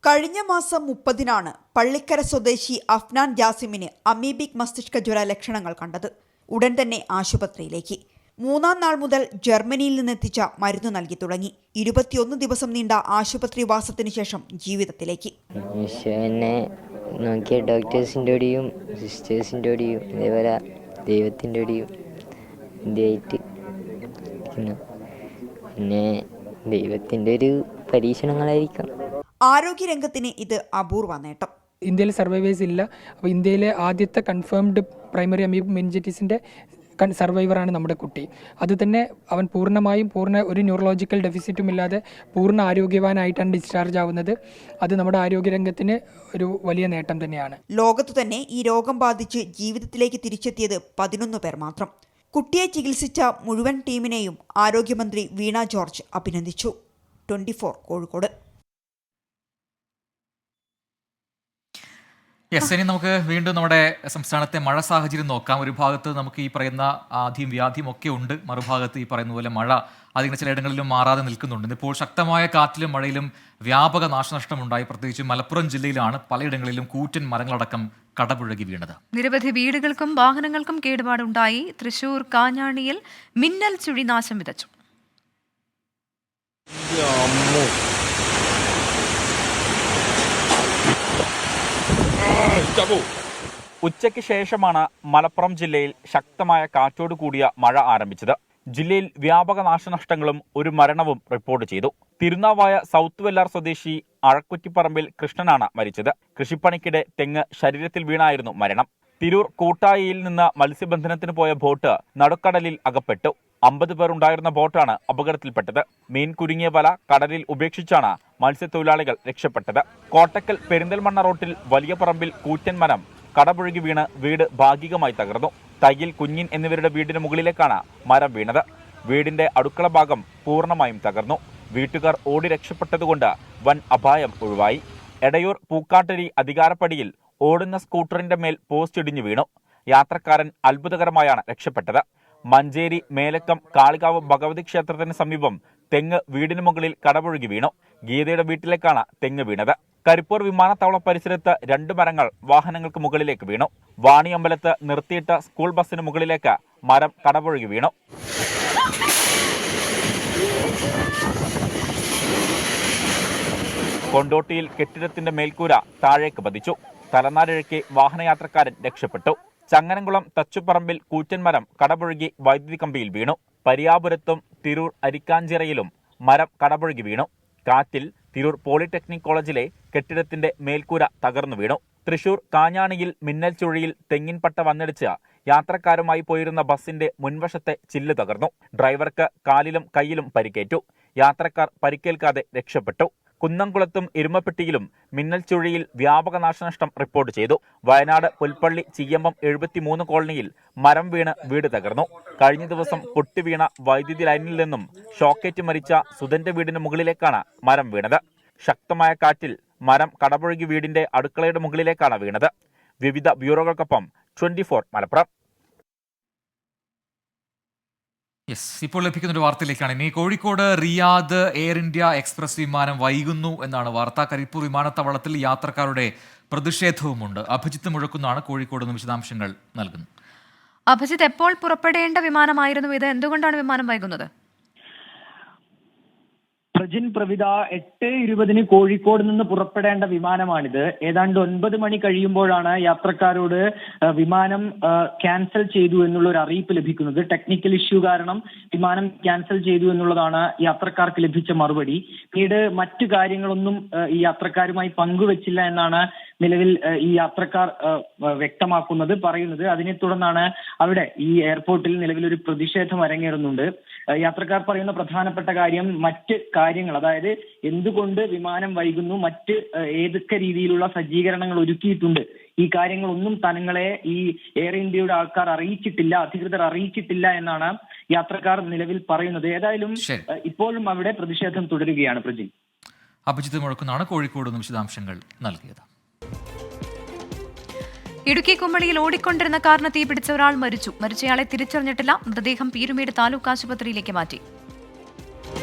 കഴിഞ്ഞ മാസം 30-നാണ് പള്ളിക്കര സ്വദേശി അഫ്നാൻ ജാസിമിന് അമീബിക് മസ്തിഷ്ക ജ്വര ലക്ഷണങ്ങൾ കണ്ടത്. ഉടൻ തന്നെ ആശുപത്രിയിലേക്ക്. 3-ാം നാൾ മുതൽ ജർമ്മനിയിൽ നിന്നെത്തിച്ച മരുന്ന് നൽകി തുടങ്ങി. 21 ദിവസം നീണ്ട ആശുപത്രി വാസത്തിനു ശേഷം ജീവിതത്തിലേക്ക്. എന്നെ നോക്കിയ ഡോക്ടേഴ്സിൻ്റെ കൂടെയും സിസ്റ്റേഴ്സിൻ്റെ കൂടെയും അതേപോലെ ദൈവത്തിൻ്റെ കൂടെയും ഇന്ത്യയായിട്ട് പിന്നെ ദൈവത്തിൻ്റെ ഒരു പരീക്ഷണങ്ങളായിരിക്കാം. ആരോഗ്യരംഗത്തിന് ഇത് അപൂർവ നേട്ടം. ഇന്ത്യയിൽ സർവൈവേഴ്സ് ഇല്ല. അപ്പോൾ ഇന്ത്യയിലെ ആദ്യത്തെ കൺഫേംഡ് പ്രൈമറി അമീബിക് മെനിഞ്ചൈറ്റിസിൻ്റെ സർവൈവറാണ് നമ്മുടെ കുട്ടി. അതുതന്നെ അവൻ പൂർണ്ണമായും ഒരു ന്യൂറോളജിക്കൽ ഡെഫിസിറ്റും ഇല്ലാതെ പൂർണ്ണ ആരോഗ്യവാനായിട്ടാണ് ഡിസ്ചാർജ് ആവുന്നത്. അത് നമ്മുടെ ആരോഗ്യരംഗത്തിന് ഒരു വലിയ നേട്ടം തന്നെയാണ്. ലോകത്തു തന്നെ ഈ രോഗം ബാധിച്ച് ജീവിതത്തിലേക്ക് തിരിച്ചെത്തിയത് 11 പേർ മാത്രം. കുട്ടിയെ ചികിത്സിച്ച മുഴുവൻ ടീമിനെയും ആരോഗ്യമന്ത്രി വീണ ജോർജ് അഭിനന്ദിച്ചു. 24 കോഴിക്കോട്. യെസ്, ഇനി നമുക്ക് വീണ്ടും നമ്മുടെ സംസ്ഥാനത്തെ മഴ സാഹചര്യം നോക്കാം. ഒരു ഭാഗത്ത് നമുക്ക് ഈ പറയുന്ന ആധിയും വ്യാധിയും ഒക്കെ ഉണ്ട്, മറുഭാഗത്ത് ഈ പറയുന്ന പോലെ മഴ അതിങ്ങനെ ചിലയിടങ്ങളിലും മാറാതെ നിൽക്കുന്നുണ്ട്. ഇപ്പോൾ ശക്തമായ കാറ്റിലും മഴയിലും വ്യാപക നാശനഷ്ടമുണ്ടായി. പ്രത്യേകിച്ച് മലപ്പുറം ജില്ലയിലാണ് പലയിടങ്ങളിലും കൂറ്റൻ മരങ്ങളടക്കം കടപുഴകി വീണത്. നിരവധി വീടുകൾക്കും വാഹനങ്ങൾക്കും കേടുപാടുണ്ടായി. തൃശൂർ കാഞ്ഞാണിയിൽ മിന്നൽ ചുഴി നാശം വിതച്ചു. ഉച്ചയ്ക്ക് ശേഷമാണ് മലപ്പുറം ജില്ലയിൽ ശക്തമായ കാറ്റോട് കൂടിയ മഴ ആരംഭിച്ചത്. ജില്ലയിൽ വ്യാപക നാശനഷ്ടങ്ങളും ഒരു മരണവും റിപ്പോർട്ട് ചെയ്തു. തിരുനാവായ സൗത്ത് വെല്ലാർ സ്വദേശി അഴക്കുറ്റിപ്പറമ്പിൽ കൃഷ്ണനാണ് മരിച്ചത്. കൃഷിപ്പണിക്കിടെ തെങ്ങ് ശരീരത്തിൽ വീണായിരുന്നു മരണം. തിരൂർ കൂട്ടായിയിൽ നിന്ന് മത്സ്യബന്ധനത്തിന് പോയ ബോട്ട് നടുക്കടലിൽ അകപ്പെട്ടു. 50 പേർ ഉണ്ടായിരുന്ന ബോട്ടാണ് അപകടത്തിൽപ്പെട്ടത്. മീൻ കുരുങ്ങിയ വല കടലിൽ ഉപേക്ഷിച്ചാണ് മത്സ്യത്തൊഴിലാളികൾ രക്ഷപ്പെട്ടത്. കോട്ടക്കൽ പെരിന്തൽമണ്ണ റോട്ടിൽ വലിയ പറമ്പിൽ കൂറ്റൻ മരം കടപുഴകി വീണ് വീട് ഭാഗികമായി തകർന്നു. തയ്യിൽ കുഞ്ഞിൻ എന്നിവരുടെ വീടിന് മുകളിലേക്കാണ് മരം വീണത്. വീടിന്റെ അടുക്കള ഭാഗം പൂർണ്ണമായും തകർന്നു. വീട്ടുകാർ ഓടി രക്ഷപ്പെട്ടതുകൊണ്ട് വൻ അപായം ഒഴിവായി. എടയൂർ പൂക്കാട്ടരി അധികാരപ്പടിയിൽ ഓടുന്ന സ്കൂട്ടറിന്റെ മേൽ പോസ്റ്റ് ഇടിഞ്ഞു വീണു. യാത്രക്കാരൻ അത്ഭുതകരമായാണ് രക്ഷപ്പെട്ടത്. മഞ്ചേരി മേലക്കം കാളികാവ് ഭഗവതി ക്ഷേത്രത്തിന് സമീപം തെങ്ങ് വീടിന് മുകളിൽ കടപുഴകി വീണു. ഗീതയുടെ വീട്ടിലേക്കാണ് തെങ്ങ് വീണത്. കരിപ്പൂർ വിമാനത്താവള പരിസരത്ത് 2 മരങ്ങൾ വാഹനങ്ങൾക്ക് മുകളിലേക്ക് വീണു. വാണിയമ്പലത്ത് നിർത്തിയിട്ട സ്കൂൾ ബസിന് മുകളിലേക്ക് മരം കടപുഴകി വീണു. കൊണ്ടോട്ടിയിൽ കെട്ടിടത്തിന്റെ മേൽക്കൂര താഴേക്ക് പതിച്ചു. തലനാരിഴയ്ക്ക് വാഹനയാത്രക്കാരൻ രക്ഷപ്പെട്ടു. ചങ്ങനംകുളം തച്ചുപറമ്പിൽ കൂറ്റൻ മരം കടപുഴകി വൈദ്യുതി കമ്പിയിൽ വീണു. പരിയാപുരത്തും തിരൂർ അരിക്കാഞ്ചിറയിലും മരം കടപുഴകി വീണു. കാറ്റിൽ തിരൂർ പോളിടെക്നിക് കോളേജിലെ കെട്ടിടത്തിന്റെ മേൽക്കൂര തകർന്നു വീണു. തൃശൂർ കാഞ്ഞാണിയിൽ മിന്നൽ ചുഴിയിൽ തെങ്ങിൻപട്ട വന്നിടിച്ച് യാത്രക്കാരുമായി പോയിരുന്ന ബസിന്റെ മുൻവശത്തെ ചില്ല് തകർന്നു. ഡ്രൈവർക്ക് കാലിലും കൈയിലും പരിക്കേറ്റു. യാത്രക്കാർ പരിക്കേൽക്കാതെ രക്ഷപ്പെട്ടു. കുന്നംകുളത്തും ഇരുമപ്പെട്ടിയിലും മിന്നൽ ചുഴിയിൽ വ്യാപക നാശനഷ്ടം റിപ്പോർട്ട് ചെയ്തു. വയനാട് പുൽപ്പള്ളി ചീയമ്പം 73 കോളനിയിൽ മരം വീണ് വീട് തകർന്നു. കഴിഞ്ഞ ദിവസം പൊട്ടിവീണ വൈദ്യുതി ലൈനിൽ നിന്നും ഷോക്കേറ്റ് മരിച്ച സുധന്റെ വീടിന് മുകളിലേക്കാണ് മരം വീണത്. ശക്തമായ കാറ്റിൽ മരം കടപുഴകി വീടിന്റെ അടുക്കളയുടെ മുകളിലേക്കാണ് വീണത്. വിവിധ ബ്യൂറോകൾക്കൊപ്പം 24 മലപ്പുറം. യെസ്, ഇപ്പോൾ ലഭിക്കുന്ന ഒരു വാർത്തയിലേക്കാണ്. ഇനി Kozhikode Riyadh air India express വിമാനം വൈകുന്നു എന്നാണ് വാർത്ത. കരിപ്പൂർ വിമാനത്താവളത്തിൽ യാത്രക്കാരുടെ പ്രതിഷേധവുമുണ്ട്. അഭിജിത്ത് മുഴക്കുന്നാണ് കോഴിക്കോട് നിന്ന് വിശദാംശങ്ങൾ നൽകുന്നത്. അഭിജിത്ത്, എപ്പോൾ പുറപ്പെടേണ്ട വിമാനമായിരുന്നു ഇത്? എന്തുകൊണ്ടാണ് വിമാനം വൈകുന്നത്? പ്രജിൻ പ്രവിത 8:20 കോഴിക്കോട് നിന്ന് പുറപ്പെടേണ്ട വിമാനമാണിത്. ഏതാണ്ട് 9 മണി കഴിയുമ്പോഴാണ് യാത്രക്കാരോട് വിമാനം ക്യാൻസൽ ചെയ്തു എന്നുള്ള ഒരു അറിയിപ്പ് ലഭിക്കുന്നത്. ടെക്നിക്കൽ ഇഷ്യൂ കാരണം വിമാനം ക്യാൻസൽ ചെയ്തു എന്നുള്ളതാണ് യാത്രക്കാർക്ക് ലഭിച്ച മറുപടി. പിന്നീട് മറ്റു കാര്യങ്ങളൊന്നും ഈ യാത്രക്കാരുമായി പങ്കുവച്ചില്ല എന്നാണ് നിലവിൽ ഈ യാത്രക്കാർ വ്യക്തമാക്കുന്നത്, പറയുന്നത്. അതിനെ തുടർന്നാണ് അവിടെ ഈ എയർപോർട്ടിൽ നിലവിൽ ഒരു പ്രതിഷേധം അരങ്ങേറുന്നുണ്ട്. യാത്രക്കാർ പറയുന്ന പ്രധാനപ്പെട്ട കാര്യം മറ്റ് കാര്യങ്ങൾ, അതായത് എന്തുകൊണ്ട് വിമാനം വൈകുന്നു, മറ്റ് ഏതൊക്കെ രീതിയിലുള്ള സജ്ജീകരണങ്ങൾ ഒരുക്കിയിട്ടുണ്ട്, ഈ കാര്യങ്ങളൊന്നും തങ്ങളെ ഈ എയർ ഇന്ത്യയുടെ ആൾക്കാർ അറിയിച്ചിട്ടില്ല, അധികൃതർ അറിയിച്ചിട്ടില്ല എന്നാണ് യാത്രക്കാർ നിലവിൽ പറയുന്നത്. ഏതായാലും ഇപ്പോഴും അവിടെ പ്രതിഷേധം തുടരുകയാണ്. പ്രജി, അഭിജിത്ത് മുഴക്കുന്നാണ് കോഴിക്കോട് നിന്ന് വിശദാംശങ്ങൾ നൽകിയത്. ഇടുക്കി കുമളിയിൽ ഓടിക്കൊണ്ടിരുന്ന കാറിന് തീപിടിച്ച ഒരാൾ മരിച്ചു. മരിച്ചയാളെ തിരിച്ചറിഞ്ഞിട്ടില്ല. മൃതദേഹം പീരുമേട് താലൂക്ക് ആശുപത്രിയിലേക്ക് മാറ്റി.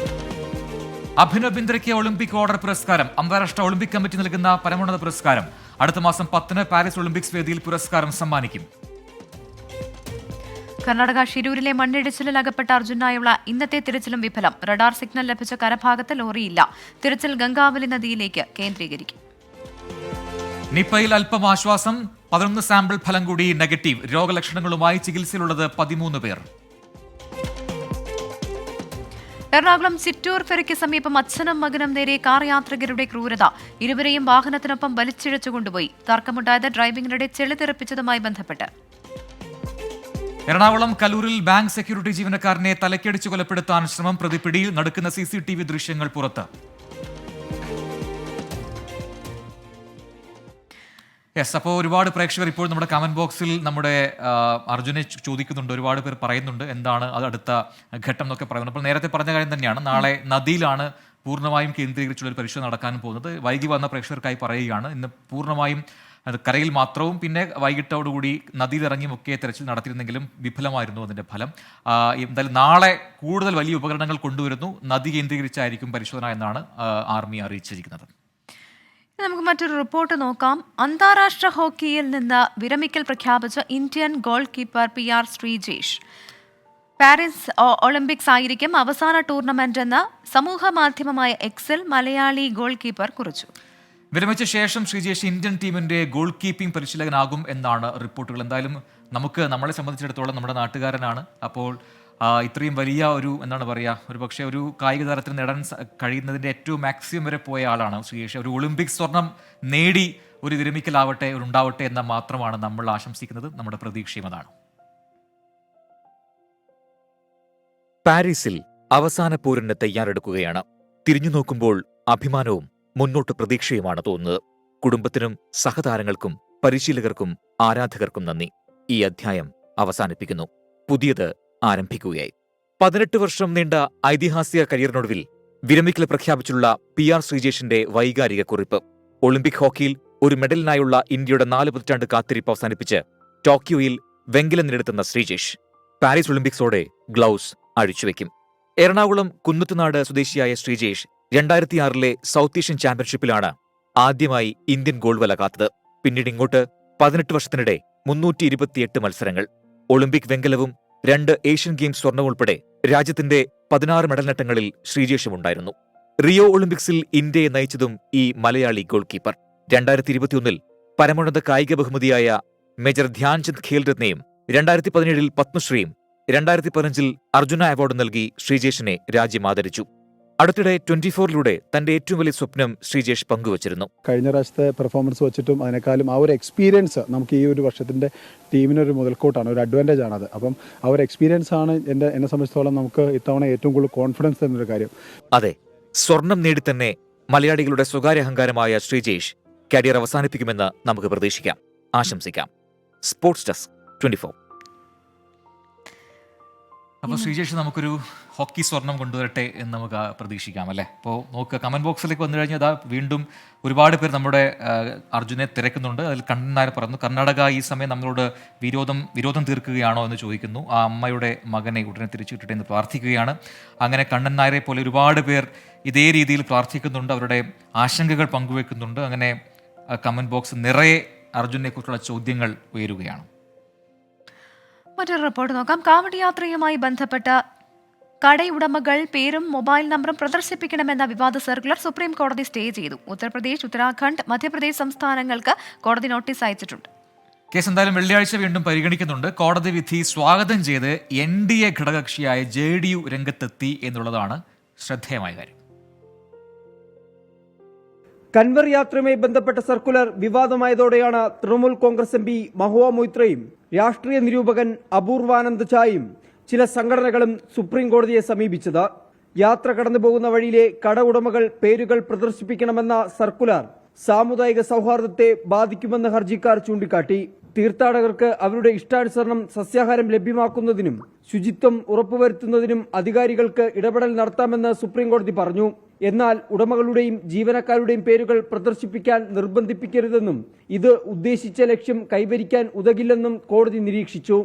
അഭിനവ് ബിന്ദ്രയ്ക്ക് ഒളിമ്പിക് ഓർഡർ പുരസ്കാരം. അന്താരാഷ്ട്ര ഒളിമ്പിക് കമ്മിറ്റി നൽകുന്ന പരമോന്നത പുരസ്കാരം. അടുത്ത മാസം 10 പാരീസ് ഒളിമ്പിക്സ് വേദിയിൽ പുരസ്കാരം സമ്മാനിക്കും. കർണാടക ഷിരൂരിലെ മണ്ണിടിച്ചിലിൽ അകപ്പെട്ട അർജുനായുള്ള ഇന്നത്തെ തിരച്ചിലും വിഫലം. റഡാർ സിഗ്നൽ ലഭിച്ച കരഭാഗത്ത് ലോറിയില്ല. തിരച്ചിൽ ഗംഗാവലി നദിയിലേക്ക് കേന്ദ്രീകരിക്കും. നിപ്പയിൽ അല്പം ആശ്വാസം. 11 സാമ്പിൾ ഫലം കൂടി നെഗറ്റീവ്. രോഗലക്ഷണങ്ങളുമായി ചികിത്സയിലുള്ളത് 13 പേർ. എറണാകുളം ചിറ്റൂർ ഫെറിക്ക് സമീപം അച്ഛനും മകനും നേരെ കാർ യാത്രികരുടെ ക്രൂരത. ഇരുവരെയും വാഹനത്തിനൊപ്പം വലിച്ചിഴച്ചു കൊണ്ടുപോയി. തർക്കമുണ്ടായത് ഡ്രൈവിംഗിനിടെ ചെളി തെറിപ്പിച്ചതുമായി ബന്ധപ്പെട്ട്. എറണാകുളം കലൂരിൽ ബാങ്ക് സെക്യൂരിറ്റി ജീവനക്കാരനെ തലക്കടിച്ച് കൊലപ്പെടുത്താൻ ശ്രമം. പ്രതി പിടിയിൽ. നടക്കുന്ന CCTV ദൃശ്യങ്ങൾ പുറത്ത്. യെസ്, അപ്പോൾ ഒരുപാട് പ്രേക്ഷകർ ഇപ്പോൾ നമ്മുടെ കമന്റ് ബോക്സിൽ നമ്മുടെ അർജുനെ ചോദിക്കുന്നുണ്ട്. ഒരുപാട് പേർ പറയുന്നുണ്ട് എന്താണ് അത് അടുത്ത ഘട്ടം എന്നൊക്കെ പറയുന്നത്. അപ്പോൾ നേരത്തെ പറഞ്ഞ കാര്യം തന്നെയാണ്. നാളെ നദിയിലാണ് പൂർണ്ണമായും കേന്ദ്രീകരിച്ചുള്ള ഒരു പരിശോധന നടക്കാൻ പോകുന്നത്. വൈകി വന്ന പ്രേക്ഷകർക്കായി പറയുകയാണ്, ഇന്ന് പൂർണ്ണമായും അത് കരയിൽ മാത്രവും പിന്നെ വൈകിട്ടോടുകൂടി നദിയിലിറങ്ങിയുമൊക്കെ തെരച്ചിൽ നടത്തിയിരുന്നെങ്കിലും വിഫലമായിരുന്നു അതിൻ്റെ ഫലം. എന്തായാലും നാളെ കൂടുതൽ വലിയ ഉപകരണങ്ങൾ കൊണ്ടുവരുന്നു, നദി കേന്ദ്രീകരിച്ചായിരിക്കും പരിശോധന എന്നാണ് ആർമി അറിയിച്ചിരിക്കുന്നത്. നമുക്ക് മറ്റൊരു റിപ്പോർട്ട് നോക്കാം. അന്താരാഷ്ട്ര ഹോക്കിയിൽ നിന്ന് വിരമിക്കൽ പ്രഖ്യാപിച്ച Indian goal keeper PR Sreejesh Paris Olympics ആയിരിക്കും അവസാന ടൂർണമെന്റ് എന്ന് സമൂഹ മാധ്യമമായ എക്സിൽ മലയാളി ഗോൾ കീപ്പർ കുറിച്ചു. വിരമിച്ച ശേഷം ശ്രീജേഷ് ഇന്ത്യൻ ടീമിന്റെ ഗോൾ കീപ്പിംഗ് പരിശീലകനാകും എന്നാണ് റിപ്പോർട്ടുകൾ. എന്തായാലും നമ്മളെ സംബന്ധിച്ചിടത്തോളം നമ്മുടെ നാട്ടുകാരനാണ്. അപ്പോൾ ഇത്രയും വലിയ എന്താണ് പറയുക, ഒരു പക്ഷേ ഒരു കായിക താരത്തിന് നേടാൻ കഴിയുന്നതിൻ്റെ ഏറ്റവും മാക്സിമം വരെ പോയ ആളാണ് ശ്രീജേഷ്. ഒരു ഒളിമ്പിക്സ് സ്വർണം നേടി ഒരു വിരമിക്കലാവട്ടെ, ഉണ്ടാവട്ടെ എന്ന മാത്രമാണ് നമ്മൾ ആശംസിക്കുന്നത്. നമ്മുടെ പ്രതീക്ഷയും അതാണ്. പാരീസിൽ അവസാന പോരിന് തയ്യാറെടുക്കുകയാണ്. തിരിഞ്ഞു നോക്കുമ്പോൾ അഭിമാനവും മുന്നോട്ട് പ്രതീക്ഷയുമാണ് തോന്നുന്നത്. കുടുംബത്തിനും സഹതാരങ്ങൾക്കും പരിശീലകർക്കും ആരാധകർക്കും നന്ദി. ഈ അധ്യായം അവസാനിപ്പിക്കുന്നു, പുതിയത് ആരംഭിക്കുകയായി. 18 വർഷം നീണ്ട ഐതിഹാസിക കരിയറിനൊടുവിൽ വിരമിക്കൽ പ്രഖ്യാപിച്ചുള്ള PR ശ്രീജേഷിന്റെ വൈകാരിക കുറിപ്പ്. ഒളിമ്പിക് ഹോക്കിയിൽ ഒരു മെഡലിനായുള്ള ഇന്ത്യയുടെ 4 പതിറ്റാണ്ട് കാത്തിരിപ്പ് അവസാനിപ്പിച്ച് ടോക്കിയോയിൽ വെങ്കലം നേടുന്ന ശ്രീജേഷ് പാരീസ് ഒളിമ്പിക്സോടെ ഗ്ലൗസ് അഴിച്ചുവെക്കും. എറണാകുളം കുന്നത്തുനാട് സ്വദേശിയായ ശ്രീജേഷ് 2006 സൗത്ത് ഏഷ്യൻ ചാമ്പ്യൻഷിപ്പിലാണ് ആദ്യമായി ഇന്ത്യൻ ഗോൾ വല കാത്തത്. പിന്നീട് ഇങ്ങോട്ട് 18 വർഷത്തിനിടെ 328 മത്സരങ്ങൾ, ഒളിമ്പിക് വെങ്കലവും 2 ഏഷ്യൻ ഗെയിംസ് സ്വർണവും ഉൾപ്പെടെ രാജ്യത്തിന്റെ 16 മെഡൽ നേട്ടങ്ങളിൽ ശ്രീജേഷും ഉണ്ടായിരുന്നു. റിയോ ഒളിമ്പിക്സിൽ ഇന്ത്യയെ നയിച്ചതും ഈ മലയാളി ഗോൾ കീപ്പർ. 2021 പരമോന്നത കായിക ബഹുമതിയായ മേജർ ധ്യാൻചന്ദ് ഖേൽ രത്നയും 2017 പത്മശ്രീയും 2015 അർജുന അവാർഡ് നൽകി ശ്രീജേഷിനെ രാജ്യം ആദരിച്ചു. അടുത്തിടെ 24 തന്റെ ഏറ്റവും വലിയ സ്വപ്നം ശ്രീജേഷ് പങ്കുവച്ചിരുന്നു. കഴിഞ്ഞ പ്രാവശ്യത്തെ പെർഫോമൻസ് വെച്ചിട്ടും അതിനേക്കാളും ആ ഒരു എക്സ്പീരിയൻസ് നമുക്ക് ഈ ഒരു വർഷത്തിന്റെ ടീമിനൊരു മുതൽക്കൂട്ടാണ്, ഒരു അഡ്വാൻറ്റേജ് ആണത്. അപ്പം ആ ഒരു എക്സ്പീരിയൻസ് ആണ് എന്നെ സംബന്ധിച്ചിടത്തോളം നമുക്ക് ഇത്തവണ ഏറ്റവും കൂടുതൽ കോൺഫിഡൻസ് എന്നൊരു കാര്യം. അതെ, സ്വർണം നേടി തന്നെ മലയാളികളുടെ സ്വകാര്യ അഹങ്കാരമായ ശ്രീജേഷ് കരിയർ അവസാനിപ്പിക്കുമെന്ന് നമുക്ക് പ്രതീക്ഷിക്കാം, ആശംസിക്കാം. Sports desk 24. അപ്പോൾ ശ്രീജേഷ് നമുക്കൊരു ഹോക്കി സ്വർണം കൊണ്ടുവരട്ടെ എന്ന് നമുക്ക് പ്രതീക്ഷിക്കാം അല്ലേ. അപ്പോൾ നോക്കുക, കമന്റ് ബോക്സിലേക്ക് വന്നു കഴിഞ്ഞാൽ വീണ്ടും ഒരുപാട് പേർ നമ്മുടെ അർജുനെ തിരക്കുന്നുണ്ട്. അതിൽ കണ്ണൻ നായർ പറഞ്ഞു, കർണാടക ഈ സമയം നമ്മളോട് വിരോധം തീർക്കുകയാണോ എന്ന് ചോദിക്കുന്നു. ആ അമ്മയുടെ മകനെ ഉടനെ തിരിച്ചു കിട്ടട്ടെ എന്ന് പ്രാർത്ഥിക്കുകയാണ്. അങ്ങനെ കണ്ണൻ നായരെ പോലെ ഒരുപാട് പേർ ഇതേ രീതിയിൽ പ്രാർത്ഥിക്കുന്നുണ്ട്, അവരുടെ ആശങ്കകൾ പങ്കുവെക്കുന്നുണ്ട്. അങ്ങനെ കമന്റ് ബോക്സ് നിറയെ അർജുനെ കുറിച്ചുള്ള ചോദ്യങ്ങൾ ഉയരുകയാണ്. മറ്റൊരു റിപ്പോർട്ട് നോക്കാം. കാവടി യാത്രയുമായി ബന്ധപ്പെട്ട കടയുടമകൾ പേരും മൊബൈൽ നമ്പറും പ്രദർശിപ്പിക്കണമെന്ന വിവാദ സർക്കുലർ സുപ്രീം കോടതി സ്റ്റേ ചെയ്തു. ഉത്തർപ്രദേശ്, ഉത്തരാഖണ്ഡ്, മധ്യപ്രദേശ് സംസ്ഥാനങ്ങൾക്ക് കോടതി നോട്ടീസ് അയച്ചിട്ടുണ്ട്. കേസ് എന്തായാലും വെള്ളിയാഴ്ച വീണ്ടും പരിഗണിക്കുന്നുണ്ട്. കോടതി വിധി സ്വാഗതം ചെയ്ത് NDA ഘടകകക്ഷിയായ JDU രംഗത്തെത്തി എന്നുള്ളതാണ് ശ്രദ്ധേയമായ കാര്യം. കൻവർ യാത്രയുമായി ബന്ധപ്പെട്ട സർക്കുലർ വിവാദമായതോടെയാണ് തൃണമൂൽ കോൺഗ്രസ് MP മഹുവ മൊയ്ത്രയും രാഷ്ട്രീയ നിരൂപകൻ അപൂർവാനന്ദ് ഝായും ചില സംഘടനകളും സുപ്രീം കോടതിയെ സമീപിച്ചത്. യാത്ര കടന്നുപോകുന്ന വഴിയിലെ കട ഉടമകൾ പേരുകൾ പ്രദർശിപ്പിക്കണമെന്ന സർക്കുലർ സാമുദായിക സൗഹാർദ്ദത്തെ ബാധിക്കുമെന്ന് ഹർജിക്കാർ ചൂണ്ടിക്കാട്ടി. തീർത്ഥാടകർക്ക് അവരുടെ ഇഷ്ടാനുസരണം സസ്യാഹാരം ലഭ്യമാക്കുന്നതിനും ശുചിത്വം ഉറപ്പുവരുത്തുന്നതിനും അധികാരികൾക്ക് ഇടപെടൽ നടത്താമെന്ന് സുപ്രീം കോടതി പറഞ്ഞു. എന്നാൽ ഉടമകളുടെയും ജീവനക്കാരുടെയും പേരുകൾ പ്രദർശിപ്പിക്കാൻ നിർബന്ധിപ്പിക്കരുതെന്നും ഇത് ഉദ്ദേശിച്ച ലക്ഷ്യം കൈവരിക്കാൻ ഉതകില്ലെന്നും കോടതി നിരീക്ഷിച്ചു.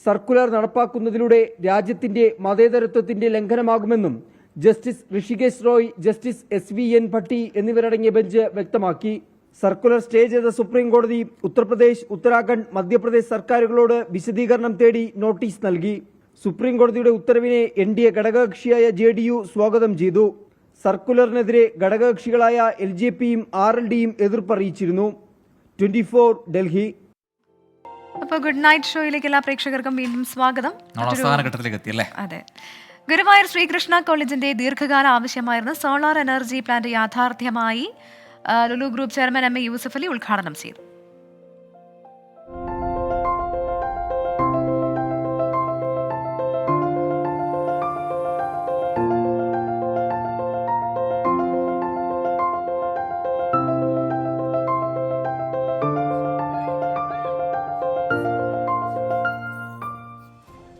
സർക്കുലർ നടപ്പാക്കുന്നതിലൂടെ രാജ്യത്തിന്റെ മതേതരത്വത്തിന്റെ ലംഘനമാകുമെന്നും justice Hrishikesh Roy, justice SVN Bhatti എന്നിവരടങ്ങിയ ബെഞ്ച് വ്യക്തമാക്കി. സർക്കുലർ സ്റ്റേ ചെയ്ത സുപ്രീം കോടതി ഉത്തർപ്രദേശ്, ഉത്തരാഖണ്ഡ്, മധ്യപ്രദേശ് സർക്കാരുകളോട് വിശദീകരണം തേടി നോട്ടീസ് നൽകി. സുപ്രീം കോടതിയുടെ ഉത്തരവിനെ NDA ഘടകകക്ഷിയായ JDU സ്വാഗതം ചെയ്തു. സർക്കുലറിനെതിരെ ഘടകകക്ഷികളായ LJPയും RLDയും എതിർപ്പറിയിച്ചിരുന്നു. 24 ഡൽഹി. അപ്പോൾ ഗുഡ് നൈറ്റ് ഷോയിലേക്ക് എല്ലാ പ്രേക്ഷകർക്കും വീണ്ടും സ്വാഗതം. അതെ, ഗുരുവായൂർ ശ്രീകൃഷ്ണ കോളേജിന്റെ ദീർഘകാല ആവശ്യമായിരുന്ന സോളാർ എനർജി പ്ലാന്റ് യാഥാർത്ഥ്യമായി. Lulu group chairman MA Yusuff Ali ഉദ്ഘാടനം ചെയ്തു.